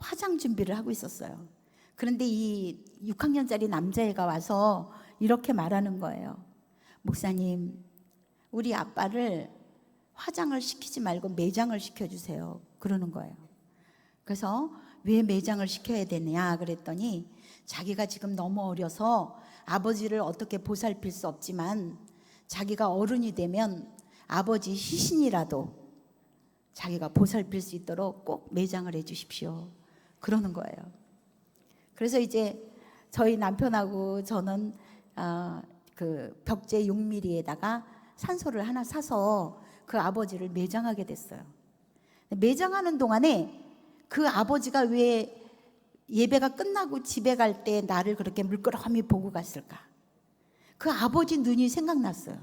화장 준비를 하고 있었어요. 그런데 이 6학년짜리 남자애가 와서 이렇게 말하는 거예요. 목사님, 우리 아빠를 화장을 시키지 말고 매장을 시켜주세요. 그러는 거예요. 그래서 왜 매장을 시켜야 되냐 그랬더니 자기가 지금 너무 어려서 아버지를 어떻게 보살필 수 없지만 자기가 어른이 되면 아버지 시신이라도 자기가 보살필 수 있도록 꼭 매장을 해 주십시오. 그러는 거예요. 그래서 이제 저희 남편하고 저는 그 벽제 6mm에다가 산소를 하나 사서 그 아버지를 매장하게 됐어요. 매장하는 동안에 그 아버지가 왜 예배가 끝나고 집에 갈 때 나를 그렇게 물끄러미 보고 갔을까? 그 아버지 눈이 생각났어요.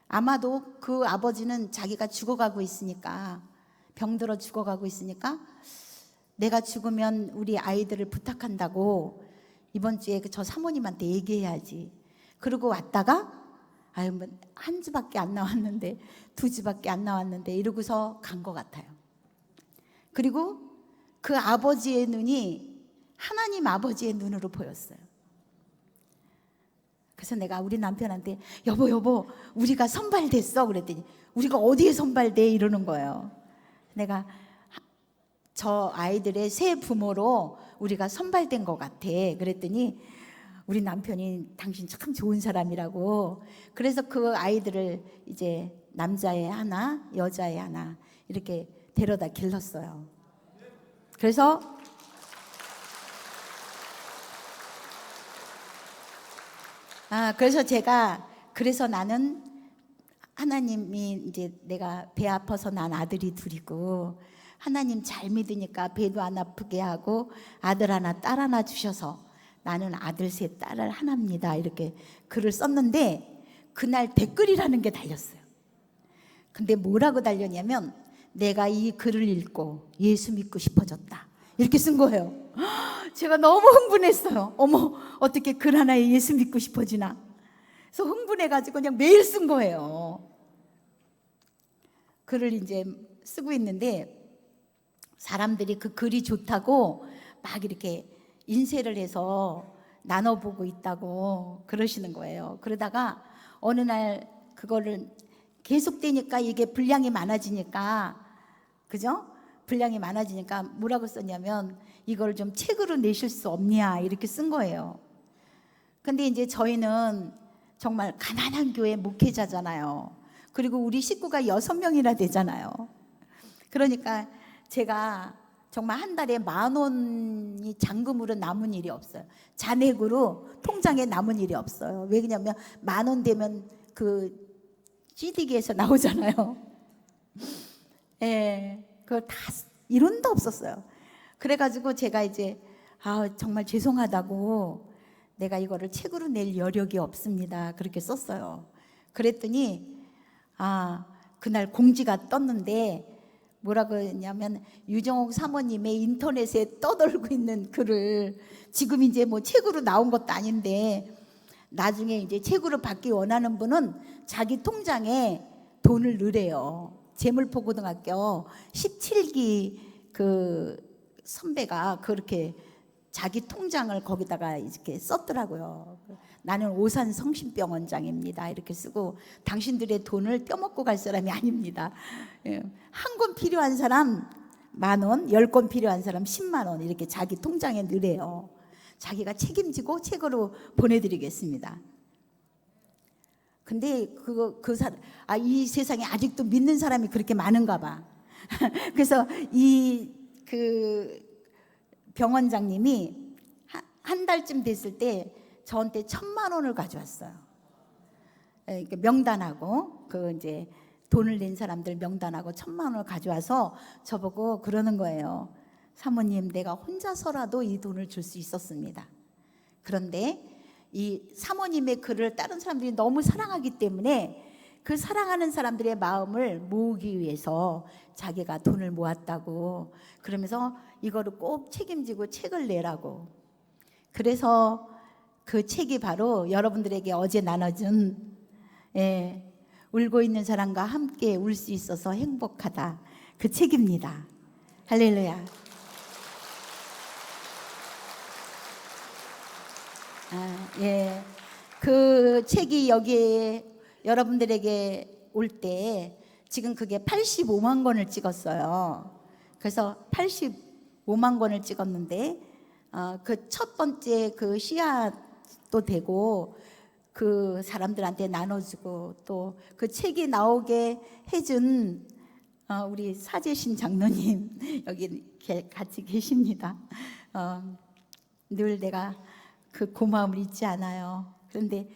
아마도 그 아버지는 자기가 죽어가고 있으니까, 병들어 죽어가고 있으니까 내가 죽으면 우리 아이들을 부탁한다고 이번 주에 저 사모님한테 얘기해야지. 그러고 왔다가 뭐 한 주밖에 안 나왔는데 2주밖에 안 나왔는데 이러고서 간 것 같아요. 그리고 그 아버지의 눈이 하나님 아버지의 눈으로 보였어요. 그래서 내가 우리 남편한테 여보 우리가 선발됐어 그랬더니 우리가 어디에 선발돼 이러는 거예요. 내가 저 아이들의 새 부모로 우리가 선발된 것 같아 그랬더니 우리 남편이 당신 참 좋은 사람이라고, 그래서 그 아이들을 이제 남자애 하나 여자애 하나 이렇게 데려다 길렀어요. 그래서 그래서 나는 하나님이 이제 내가 배 아파서 난 아들이 둘이고 하나님 잘 믿으니까 배도 안 아프게 하고 아들 하나 딸 하나 주셔서 나는 아들 셋 딸 하나입니다 이렇게 글을 썼는데 그날 댓글이라는 게 달렸어요. 근데 뭐라고 달렸냐면 내가 이 글을 읽고 예수 믿고 싶어졌다 이렇게 쓴 거예요. 제가 너무 흥분했어요. 어머 어떻게 글 하나에 예수 믿고 싶어지나. 그래서 흥분해가지고 그냥 매일 쓴 거예요. 글을 이제 쓰고 있는데 사람들이 그 글이 좋다고 막 이렇게 인쇄를 해서 나눠보고 있다고 그러시는 거예요. 그러다가 어느 날 그거를 계속되니까 이게 분량이 많아지니까, 그죠? 분량이 많아지니까 뭐라고 썼냐면 이걸 좀 책으로 내실 수 없냐 이렇게 쓴 거예요. 근데 이제 저희는 정말 가난한 교회 목회자잖아요. 그리고 우리 식구가 6명이나 되잖아요. 그러니까 제가 정말 한 달에 10,000원이 잔금으로 남은 일이 없어요. 잔액으로 통장에 남은 일이 없어요. 왜냐면 10,000원 되면 그 CD기에서 나오잖아요. 예, 그거 다 1원도 없었어요. 그래가지고 제가 이제 정말 죄송하다고, 내가 이거를 책으로 낼 여력이 없습니다, 그렇게 썼어요. 그랬더니 그날 공지가 떴는데 뭐라고 했냐면 유정옥 사모님의 인터넷에 떠돌고 있는 글을, 지금 이제 뭐 책으로 나온 것도 아닌데 나중에 이제 책으로 받기 원하는 분은 자기 통장에 돈을 넣으래요. 재물포고등학교 17기 그 선배가 그렇게 자기 통장을 거기다가 이렇게 썼더라고요. 나는 오산 성심병원장입니다, 이렇게 쓰고, 당신들의 돈을 떼먹고 갈 사람이 아닙니다. 한 권 필요한 사람 10,000원, 10권 필요한 사람 10만 원 이렇게 자기 통장에 넣으래요. 자기가 책임지고 책으로 보내드리겠습니다. 근데 이 세상에 아직도 믿는 사람이 그렇게 많은가 봐. 그래서 그 병원장님이 한 달쯤 됐을 때 저한테 1,000만 원을 가져왔어요. 명단하고 그 이제 돈을 낸 사람들 명단하고 1,000만 원을 가져와서 저보고 그러는 거예요. 사모님, 내가 혼자서라도 이 돈을 줄 수 있었습니다. 그런데 이 사모님의 글을 다른 사람들이 너무 사랑하기 때문에 그 사랑하는 사람들의 마음을 모으기 위해서 자기가 돈을 모았다고, 그러면서 이거를 꼭 책임지고 책을 내라고. 그래서 그 책이 바로 여러분들에게 어제 나눠준 울고 있는 사람과 함께 울 수 있어서 행복하다, 그 책입니다. 할렐루야. 예. 그 책이 여기에 여러분들에게 올 때 지금 그게 85만 권을 찍었어요. 그래서 85만 권을 찍었는데 그 첫 번째 그 씨앗도 되고 그 사람들한테 나눠주고 또 그 책이 나오게 해준 우리 사재신 장로님 여기 같이 계십니다. 늘 내가 그 고마움을 잊지 않아요. 그런데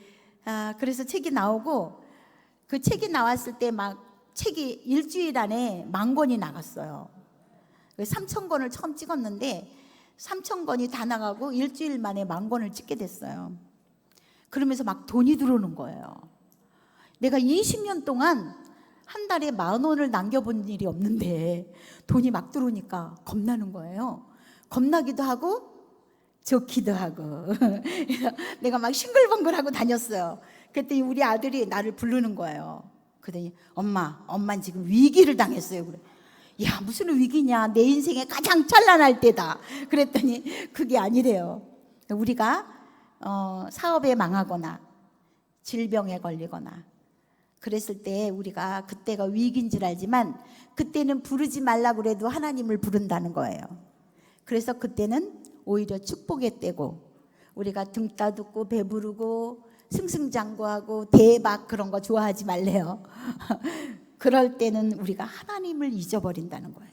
그래서 책이 나오고, 그 책이 나왔을 때 막 책이 일주일 안에 10,000권이 나갔어요. 3,000권을 처음 찍었는데 3,000권이 다 나가고 일주일 만에 10,000권을 찍게 됐어요. 그러면서 막 돈이 들어오는 거예요. 내가 20년 동안 한 달에 10,000원을 남겨본 일이 없는데 돈이 막 들어오니까 겁나는 거예요. 겁나기도 하고 좋기도 하고 내가 막 싱글벙글하고 다녔어요. 그랬더니 우리 아들이 나를 부르는 거예요. 그러더니 엄마 지금 위기를 당했어요. 그래. 야, 무슨 위기냐, 내 인생에 가장 찬란할 때다. 그랬더니 그게 아니래요. 우리가 사업에 망하거나 질병에 걸리거나 그랬을 때 우리가 그때가 위기인 줄 알지만 그때는 부르지 말라고 그래도 하나님을 부른다는 거예요. 그래서 그때는 오히려 축복의 때고, 우리가 등 따듬고 배부르고 승승장구하고 대박 그런 거 좋아하지 말래요. 그럴 때는 우리가 하나님을 잊어버린다는 거예요.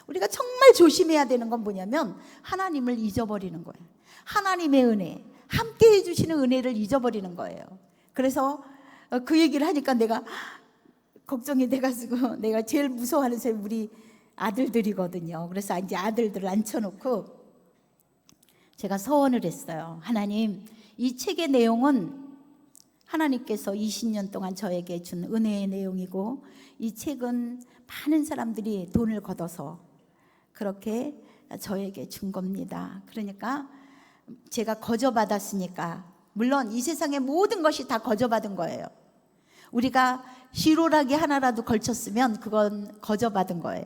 우리가 정말 조심해야 되는 건 뭐냐면 하나님을 잊어버리는 거예요. 하나님의 은혜, 함께 해주시는 은혜를 잊어버리는 거예요. 그래서 그 얘기를 하니까 내가 걱정이 돼가지고, 내가 제일 무서워하는 사람이 우리 아들들이거든요. 그래서 이제 아들들을 앉혀놓고 제가 서원을 했어요. 하나님, 이 책의 내용은 하나님께서 20년 동안 저에게 준 은혜의 내용이고, 이 책은 많은 사람들이 돈을 걷어서 그렇게 저에게 준 겁니다. 그러니까 제가 거저받았으니까, 물론 이 세상의 모든 것이 다 거저받은 거예요. 우리가 시로라기 하나라도 걸쳤으면 그건 거저받은 거예요.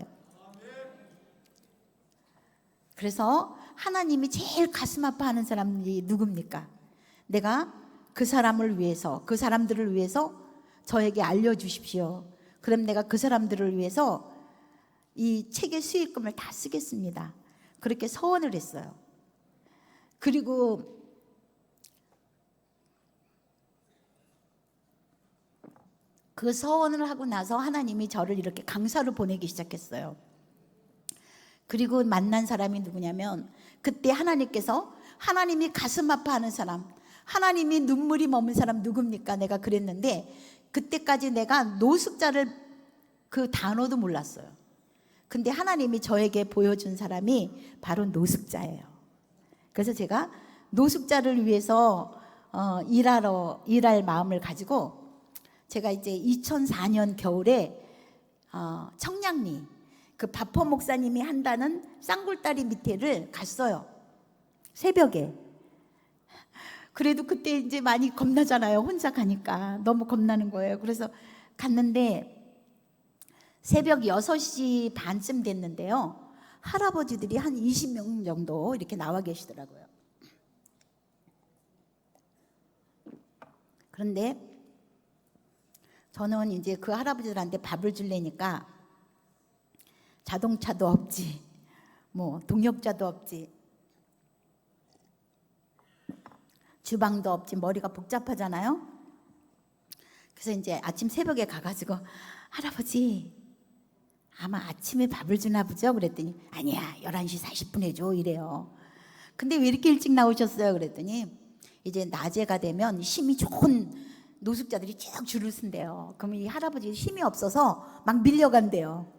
그래서 하나님이 제일 가슴 아파하는 사람이 누굽니까? 내가 그 사람을 위해서, 그 사람들을 위해서 저에게 알려주십시오. 그럼 내가 그 사람들을 위해서 이 책의 수익금을 다 쓰겠습니다. 그렇게 서원을 했어요. 그리고 그 서원을 하고 나서 하나님이 저를 이렇게 강사로 보내기 시작했어요. 그리고 만난 사람이 누구냐면, 그때 하나님께서 하나님이 가슴 아파하는 사람, 하나님이 눈물이 머문 사람 누굽니까? 내가 그랬는데 그때까지 내가 노숙자를 그 단어도 몰랐어요. 근데 하나님이 저에게 보여준 사람이 바로 노숙자예요. 그래서 제가 노숙자를 위해서 일할 마음을 가지고 제가 이제 2004년 겨울에 청량리 그 바포 목사님이 한다는 쌍굴다리 밑에를 갔어요. 새벽에. 그래도 그때 이제 많이 겁나잖아요. 혼자 가니까 너무 겁나는 거예요. 그래서 갔는데 새벽 6시 반쯤 됐는데요. 할아버지들이 한 20명 정도 이렇게 나와 계시더라고요. 그런데 저는 이제 그 할아버지들한테 밥을 주려니까 자동차도 없지, 뭐 동력자도 없지, 주방도 없지, 머리가 복잡하잖아요. 그래서 이제 아침 새벽에 가가지고 할아버지 아마 아침에 밥을 주나 보죠? 그랬더니 아니야 11시 40분에 줘 이래요. 근데 왜 이렇게 일찍 나오셨어요? 그랬더니 이제 낮에가 되면 힘이 좋은 노숙자들이 쭉 줄을 쓴대요. 그러면 이 할아버지 힘이 없어서 막 밀려간대요.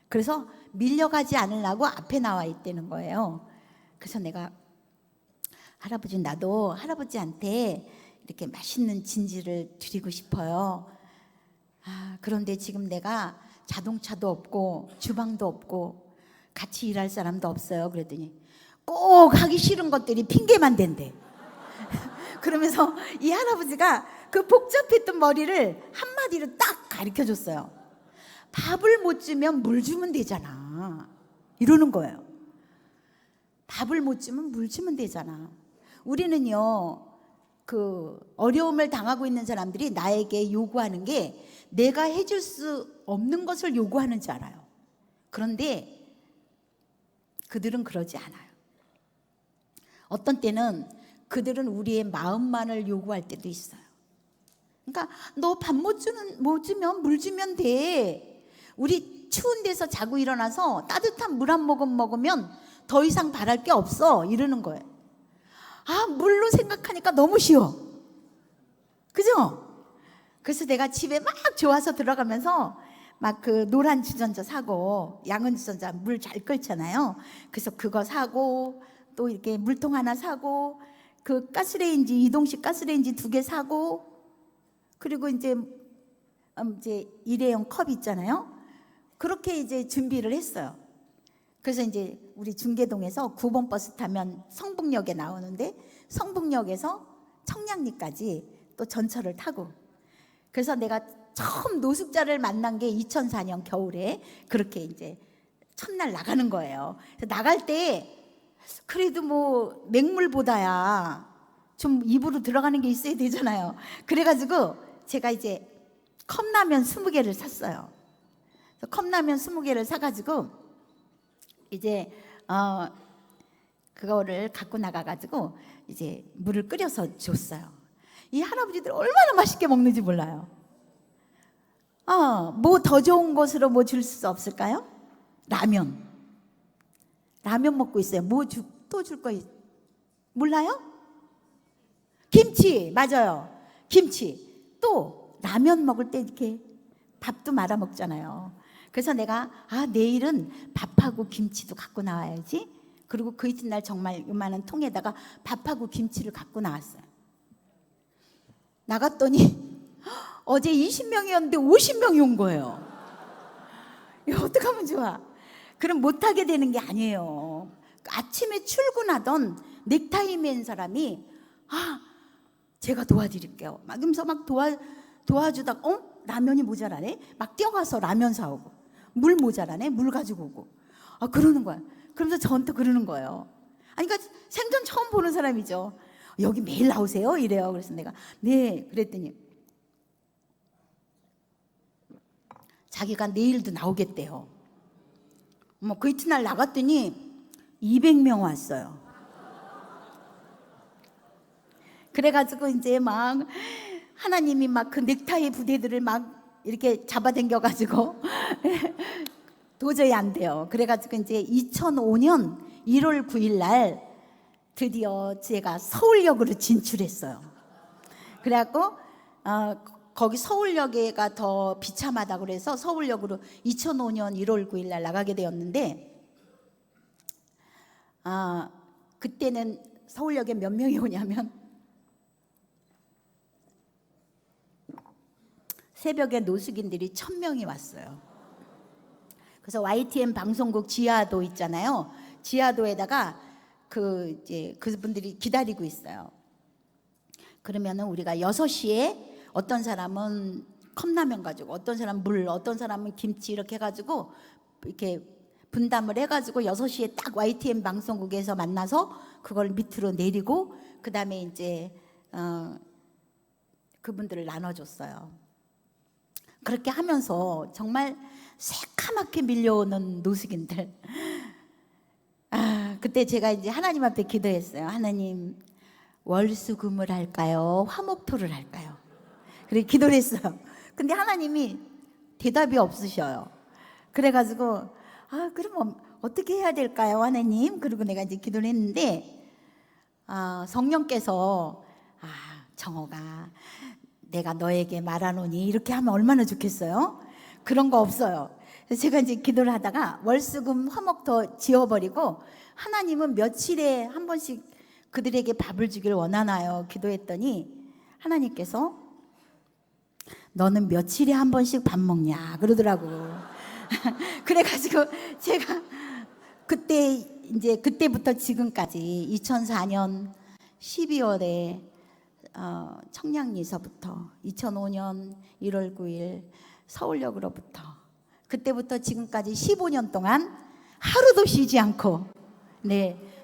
그래서 밀려가지 않으려고 앞에 나와 있다는 거예요. 그래서 내가 할아버지 나도 할아버지한테 이렇게 맛있는 진지를 드리고 싶어요. 그런데 지금 내가 자동차도 없고 주방도 없고 같이 일할 사람도 없어요. 그랬더니 꼭 하기 싫은 것들이 핑계만 댄대. 그러면서 이 할아버지가 그 복잡했던 머리를 한마디로 딱 가르쳐줬어요. 밥을 못 주면 물 주면 되잖아. 이러는 거예요. 밥을 못 주면 물 주면 되잖아. 우리는요, 그 어려움을 당하고 있는 사람들이 나에게 요구하는 게 내가 해줄 수 없는 것을 요구하는 줄 알아요. 그런데 그들은 그러지 않아요. 어떤 때는 그들은 우리의 마음만을 요구할 때도 있어요. 그러니까 너 밥 못 주면 물 주면 돼. 우리 추운 데서 자고 일어나서 따뜻한 물 한 모금 먹으면 더 이상 바랄 게 없어. 이러는 거예요. 물로 생각하니까 너무 쉬워. 그죠? 그래서 내가 집에 막 좋아서 들어가면서 막 그 노란 주전자 사고, 양은 주전자 물 잘 끓잖아요. 그래서 그거 사고, 또 이렇게 물통 하나 사고, 그 가스레인지, 이동식 가스레인지 2개 사고, 그리고 이제 일회용 컵 있잖아요. 그렇게 이제 준비를 했어요. 그래서 이제 우리 중계동에서 9번 버스 타면 성북역에 나오는데 성북역에서 청량리까지 또 전철을 타고, 그래서 내가 처음 노숙자를 만난 게 2004년 겨울에 그렇게 이제 첫날 나가는 거예요. 그래서 나갈 때 그래도 뭐 맹물보다야 좀 입으로 들어가는 게 있어야 되잖아요. 그래가지고 제가 이제 컵라면 20개를 샀어요. 컵라면 20개를 사가지고 이제 그거를 갖고 나가가지고 이제 물을 끓여서 줬어요. 이 할아버지들 얼마나 맛있게 먹는지 몰라요. 뭐 더 좋은 것으로 뭐 줄 수 없을까요? 라면 먹고 있어요. 뭐 또 줄 거 몰라요? 김치, 맞아요. 김치. 또 라면 먹을 때 이렇게 밥도 말아 먹잖아요. 그래서 내가 내일은 밥하고 김치도 갖고 나와야지. 그리고 그 이튿날 정말 요만한 통에다가 밥하고 김치를 갖고 나왔어요. 나갔더니 어제 20명이었는데 50명이 온 거예요. 이거 어떡하면 좋아? 그럼 못하게 되는 게 아니에요. 아침에 출근하던 넥타이 맨 사람이 제가 도와드릴게요. 막 이러면서 막 도와주다가 라면이 모자라네? 막 뛰어가서 라면 사오고, 물 모자라네? 물 가지고 오고. 그러는 거야. 그러면서 저한테 그러는 거예요. 아니, 그러니까 생전 처음 보는 사람이죠. 여기 매일 나오세요? 이래요. 그래서 내가 네, 그랬더니 자기가 내일도 나오겠대요. 뭐 그 이튿날 나갔더니 200명 왔어요. 그래가지고 이제 막 하나님이 막 그 넥타이 부대들을 막 이렇게 잡아당겨가지고 도저히 안 돼요. 그래가지고 이제 2005년 1월 9일 날 드디어 제가 서울역으로 진출했어요. 그래갖고 거기 서울역에가 더 비참하다 그래서 서울역으로 2005년 1월 9일 날 나가게 되었는데, 그때는 서울역에 몇 명이 오냐면 새벽에 노숙인들이 1000명이 왔어요. 그래서 YTN 방송국 지하도 있잖아요. 지하도에다가 그분들이 기다리고 있어요. 그러면은 우리가 6시에 어떤 사람은 컵라면 가지고, 어떤 사람은 물, 어떤 사람은 김치 이렇게 해가지고 이렇게 분담을 해가지고 6시에 딱 YTN 방송국에서 만나서 그걸 밑으로 내리고 그 다음에 이제 그분들을 나눠줬어요. 그렇게 하면서 정말 새카맣게 밀려오는 노숙인들. 그때 제가 이제 하나님 앞에 기도했어요. 하나님, 월수금을 할까요? 화목토를 할까요? 그렇게 기도를 했어요. 근데 하나님이 대답이 없으셔요. 그래가지고 그럼 어떻게 해야 될까요, 하나님? 그리고 내가 이제 기도를 했는데 성령께서 정호가 내가 너에게 말하노니 이렇게 하면 얼마나 좋겠어요? 그런 거 없어요. 그래서 제가 이제 기도를 하다가 월수금 화목토 지워버리고 하나님은 며칠에 한 번씩 그들에게 밥을 주기를 원하나요? 기도했더니 하나님께서 너는 며칠에 한 번씩 밥 먹냐 그러더라고. 그래가지고 제가 그때부터 지금까지 2004년 12월에 청량리서부터 2005년 1월 9일 서울역으로부터 그때부터 지금까지 15년 동안 하루도 쉬지 않고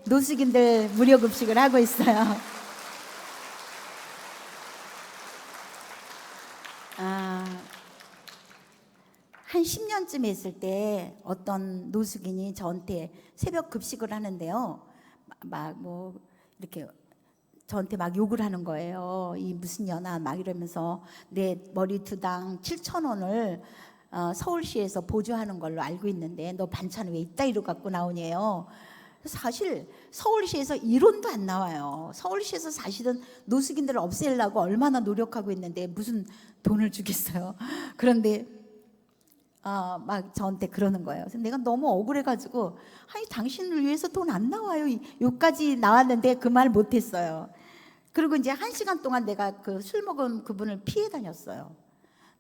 노숙인들 무료 급식을 하고 있어요. 한 10년쯤 했을 때 어떤 노숙인이 저한테 새벽 급식을 하는데요, 막 이렇게 저한테 막 욕을 하는 거예요. 이 무슨 년아 막 이러면서 내 머리 두당 7,000원을 서울시에서 보조하는 걸로 알고 있는데 너 반찬 왜 이따 이로 갖고 나오냐요. 사실 서울시에서 1원도 안 나와요. 서울시에서 사실은 노숙인들을 없애려고 얼마나 노력하고 있는데 무슨 돈을 주겠어요. 그런데 막 저한테 그러는 거예요. 그래서 내가 너무 억울해가지고 아니 당신을 위해서 돈 안 나와요. 여기까지 나왔는데 그 말 못했어요. 그리고 이제 1시간 동안 내가 그 술 먹은 그분을 피해 다녔어요.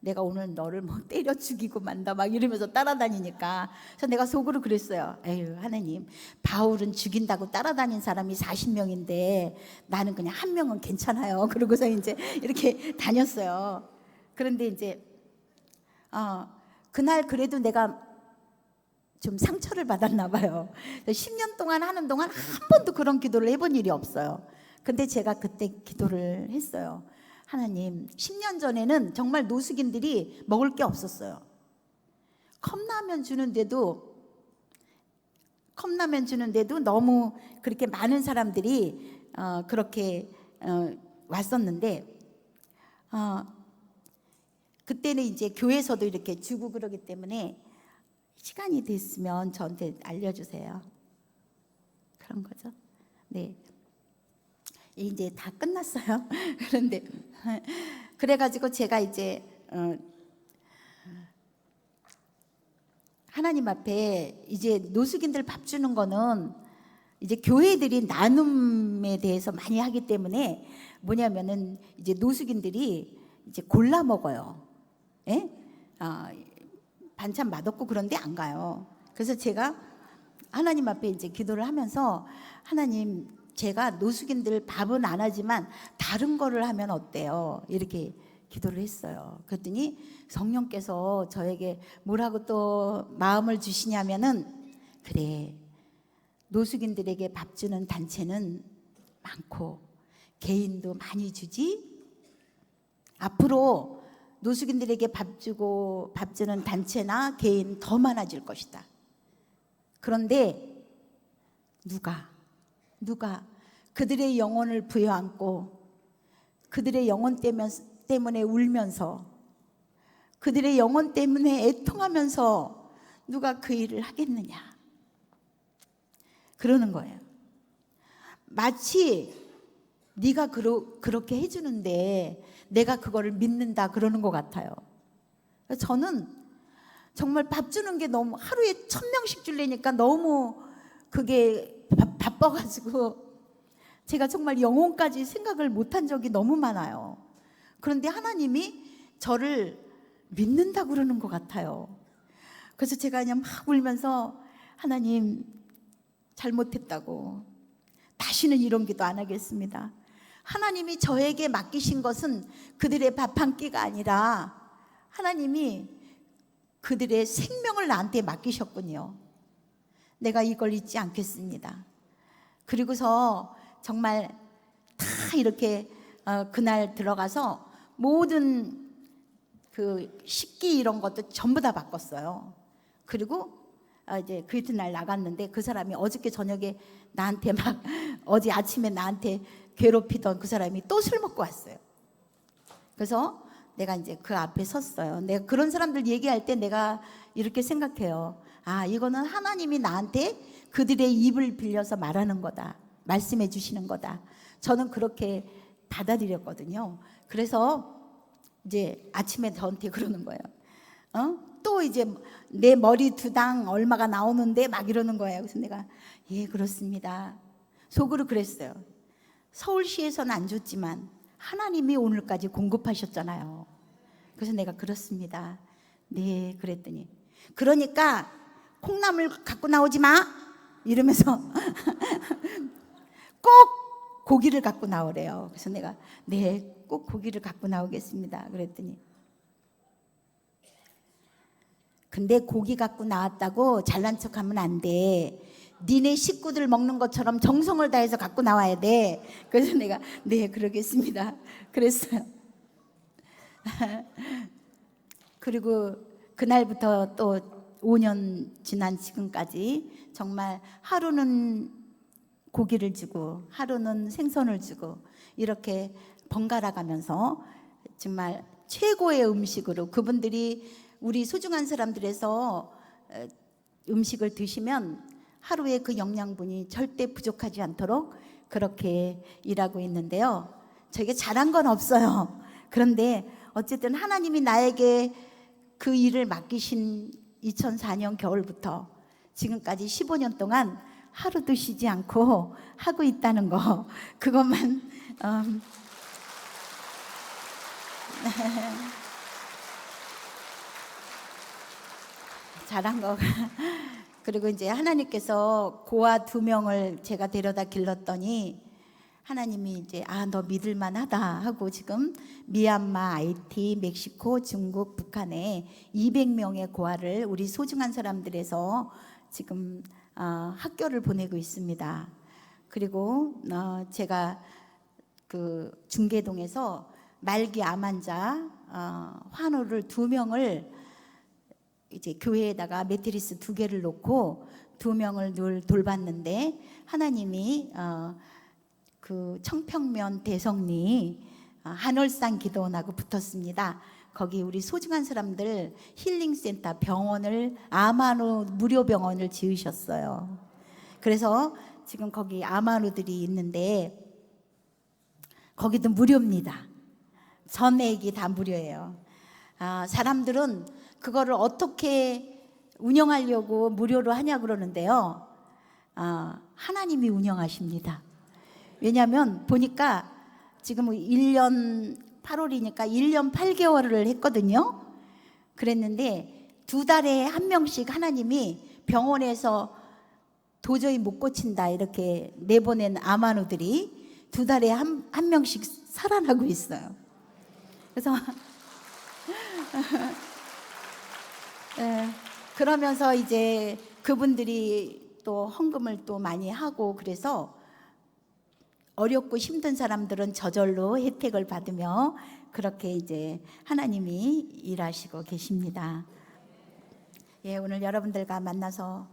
내가 오늘 너를 뭐 때려 죽이고 만다 막 이러면서 따라다니니까. 그래서 내가 속으로 그랬어요. 에휴 하나님, 바울은 죽인다고 따라다닌 사람이 40명인데 나는 그냥 1명은 괜찮아요. 그러고서 이제 이렇게 다녔어요. 그런데 이제 그날 그래도 내가 좀 상처를 받았나 봐요. 10년 동안 하는 동안 한 번도 그런 기도를 해본 일이 없어요. 근데 제가 그때 기도를 했어요. 하나님, 10년 전에는 정말 노숙인들이 먹을 게 없었어요. 컵라면 주는데도 너무 그렇게 많은 사람들이 그렇게 왔었는데 그때는 이제 교회에서도 이렇게 주고 그러기 때문에 시간이 됐으면 저한테 알려주세요. 그런 거죠. 네. 이제 다 끝났어요. 그런데 그래가지고 제가 이제 하나님 앞에 이제 노숙인들 밥 주는 거는 이제 교회들이 나눔에 대해서 많이 하기 때문에 뭐냐면은 이제 노숙인들이 이제 골라 먹어요. 예? 반찬 맛없고 그런데 안 가요. 그래서 제가 하나님 앞에 이제 기도를 하면서 하나님, 제가 노숙인들 밥은 안 하지만 다른 거를 하면 어때요? 이렇게 기도를 했어요. 그랬더니 성령께서 저에게 뭐라고 또 마음을 주시냐면은 그래, 노숙인들에게 밥 주는 단체는 많고 개인도 많이 주지. 앞으로 노숙인들에게 밥 주는 단체나 개인 더 많아질 것이다. 그런데 누가 그들의 영혼을 부여안고 그들의 영혼 때문에 울면서 그들의 영혼 때문에 애통하면서 누가 그 일을 하겠느냐, 그러는 거예요. 마치 네가 그렇게 해주는데 내가 그거를 믿는다 그러는 것 같아요. 저는 정말 밥 주는 게 너무, 하루에 1000명씩 주려니까 너무 그게 바빠가지고 제가 정말 영혼까지 생각을 못한 적이 너무 많아요. 그런데 하나님이 저를 믿는다 그러는 것 같아요. 그래서 제가 그냥 막 울면서 하나님 잘못했다고, 다시는 이런 기도 안 하겠습니다. 하나님이 저에게 맡기신 것은 그들의 밥 한 끼가 아니라 하나님이 그들의 생명을 나한테 맡기셨군요. 내가 이걸 잊지 않겠습니다. 그리고서 정말 다 이렇게 그날 들어가서 모든 그 식기 이런 것도 전부 다 바꿨어요. 그리고 이제 그 이튿날 나갔는데 그 사람이 어저께 저녁에 나한테 막 어제 아침에 나한테 괴롭히던 그 사람이 또 술 먹고 왔어요. 그래서 내가 이제 그 앞에 섰어요. 내가 그런 사람들 얘기할 때 내가 이렇게 생각해요. 아, 이거는 하나님이 나한테 그들의 입을 빌려서 말하는 거다, 말씀해 주시는 거다. 저는 그렇게 받아들였거든요. 그래서 이제 아침에 저한테 그러는 거예요. 또 이제 내 머리 두당 얼마가 나오는데 막 이러는 거예요. 그래서 내가 예, 그렇습니다. 속으로 그랬어요. 서울시에서는 안 줬지만 하나님이 오늘까지 공급하셨잖아요. 그래서 내가 그렇습니다. 네, 그랬더니 그러니까 콩나물 갖고 나오지 마 이러면서 꼭 고기를 갖고 나오래요. 그래서 내가 네, 꼭 고기를 갖고 나오겠습니다. 그랬더니 근데 고기 갖고 나왔다고 잘난 척하면 안 돼. 니네 식구들 먹는 것처럼 정성을 다해서 갖고 나와야 돼. 그래서 내가 네, 그러겠습니다. 그랬어요. 그리고 그날부터 또 5년 지난 지금까지 정말 하루는 고기를 주고 하루는 생선을 주고 이렇게 번갈아 가면서 정말 최고의 음식으로 그분들이 우리 소중한 사람들에서 음식을 드시면 하루에 그 영양분이 절대 부족하지 않도록 그렇게 일하고 있는데요. 저에게 잘한 건 없어요. 그런데 어쨌든 하나님이 나에게 그 일을 맡기신 2004년 겨울부터 지금까지 15년 동안 하루도 쉬지 않고 하고 있다는 거, 그것만 잘한 거. 그리고 이제 하나님께서 고아 2명을 제가 데려다 길렀더니 하나님이 이제 너 믿을만하다 하고 지금 미얀마, 하이티, 멕시코, 중국, 북한에 200명의 고아를 우리 소중한 사람들에서 지금 학교를 보내고 있습니다. 그리고 제가 그 중계동에서 말기 암 환자 환우를 2명을 이제 교회에다가 매트리스 2개를 놓고 2명을 늘 돌봤는데 하나님이 그 청평면 대성리 한월산 기도원하고 붙었습니다. 거기 우리 소중한 사람들 힐링센터 병원을 암환우 무료 병원을 지으셨어요. 그래서 지금 거기 암환우들이 있는데 거기도 무료입니다. 전액이 다 무료예요. 사람들은 그거를 어떻게 운영하려고 무료로 하냐 그러는데요. 하나님이 운영하십니다. 왜냐하면 보니까 지금 1년 8월이니까 1년 8개월을 했거든요. 그랬는데 2달에 1명씩 하나님이 병원에서 도저히 못 고친다 이렇게 내보낸 암환우들이 2달에 한 명씩 살아나고 있어요. 그래서 그러면서 이제 그분들이 또 헌금을 또 많이 하고 그래서 어렵고 힘든 사람들은 저절로 혜택을 받으며 그렇게 이제 하나님이 일하시고 계십니다. 예, 오늘 여러분들과 만나서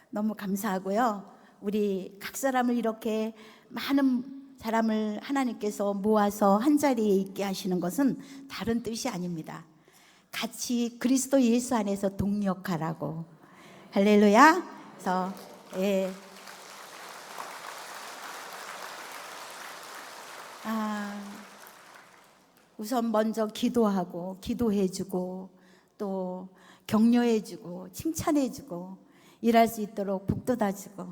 너무 감사하고요. 우리 각 사람을 이렇게 많은 사람을 하나님께서 모아서 한 자리에 있게 하시는 것은 다른 뜻이 아닙니다. 같이 그리스도 예수 안에서 동력하라고. 할렐루야. 그래서 예. 우선 먼저 기도하고 기도해주고 또 격려해주고 칭찬해주고 일할 수 있도록 북돋아주고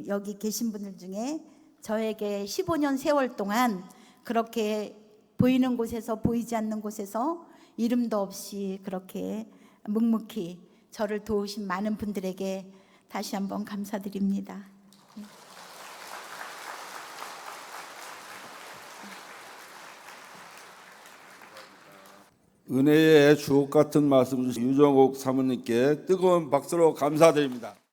여기 계신 분들 중에 저에게 15년 세월 동안 그렇게 보이는 곳에서 보이지 않는 곳에서 이름도 없이 그렇게 묵묵히 저를 도우신 많은 분들에게 다시 한번 감사드립니다. 은혜의 주옥 같은 말씀 주신 유정옥 사모님께 뜨거운 박수로 감사드립니다.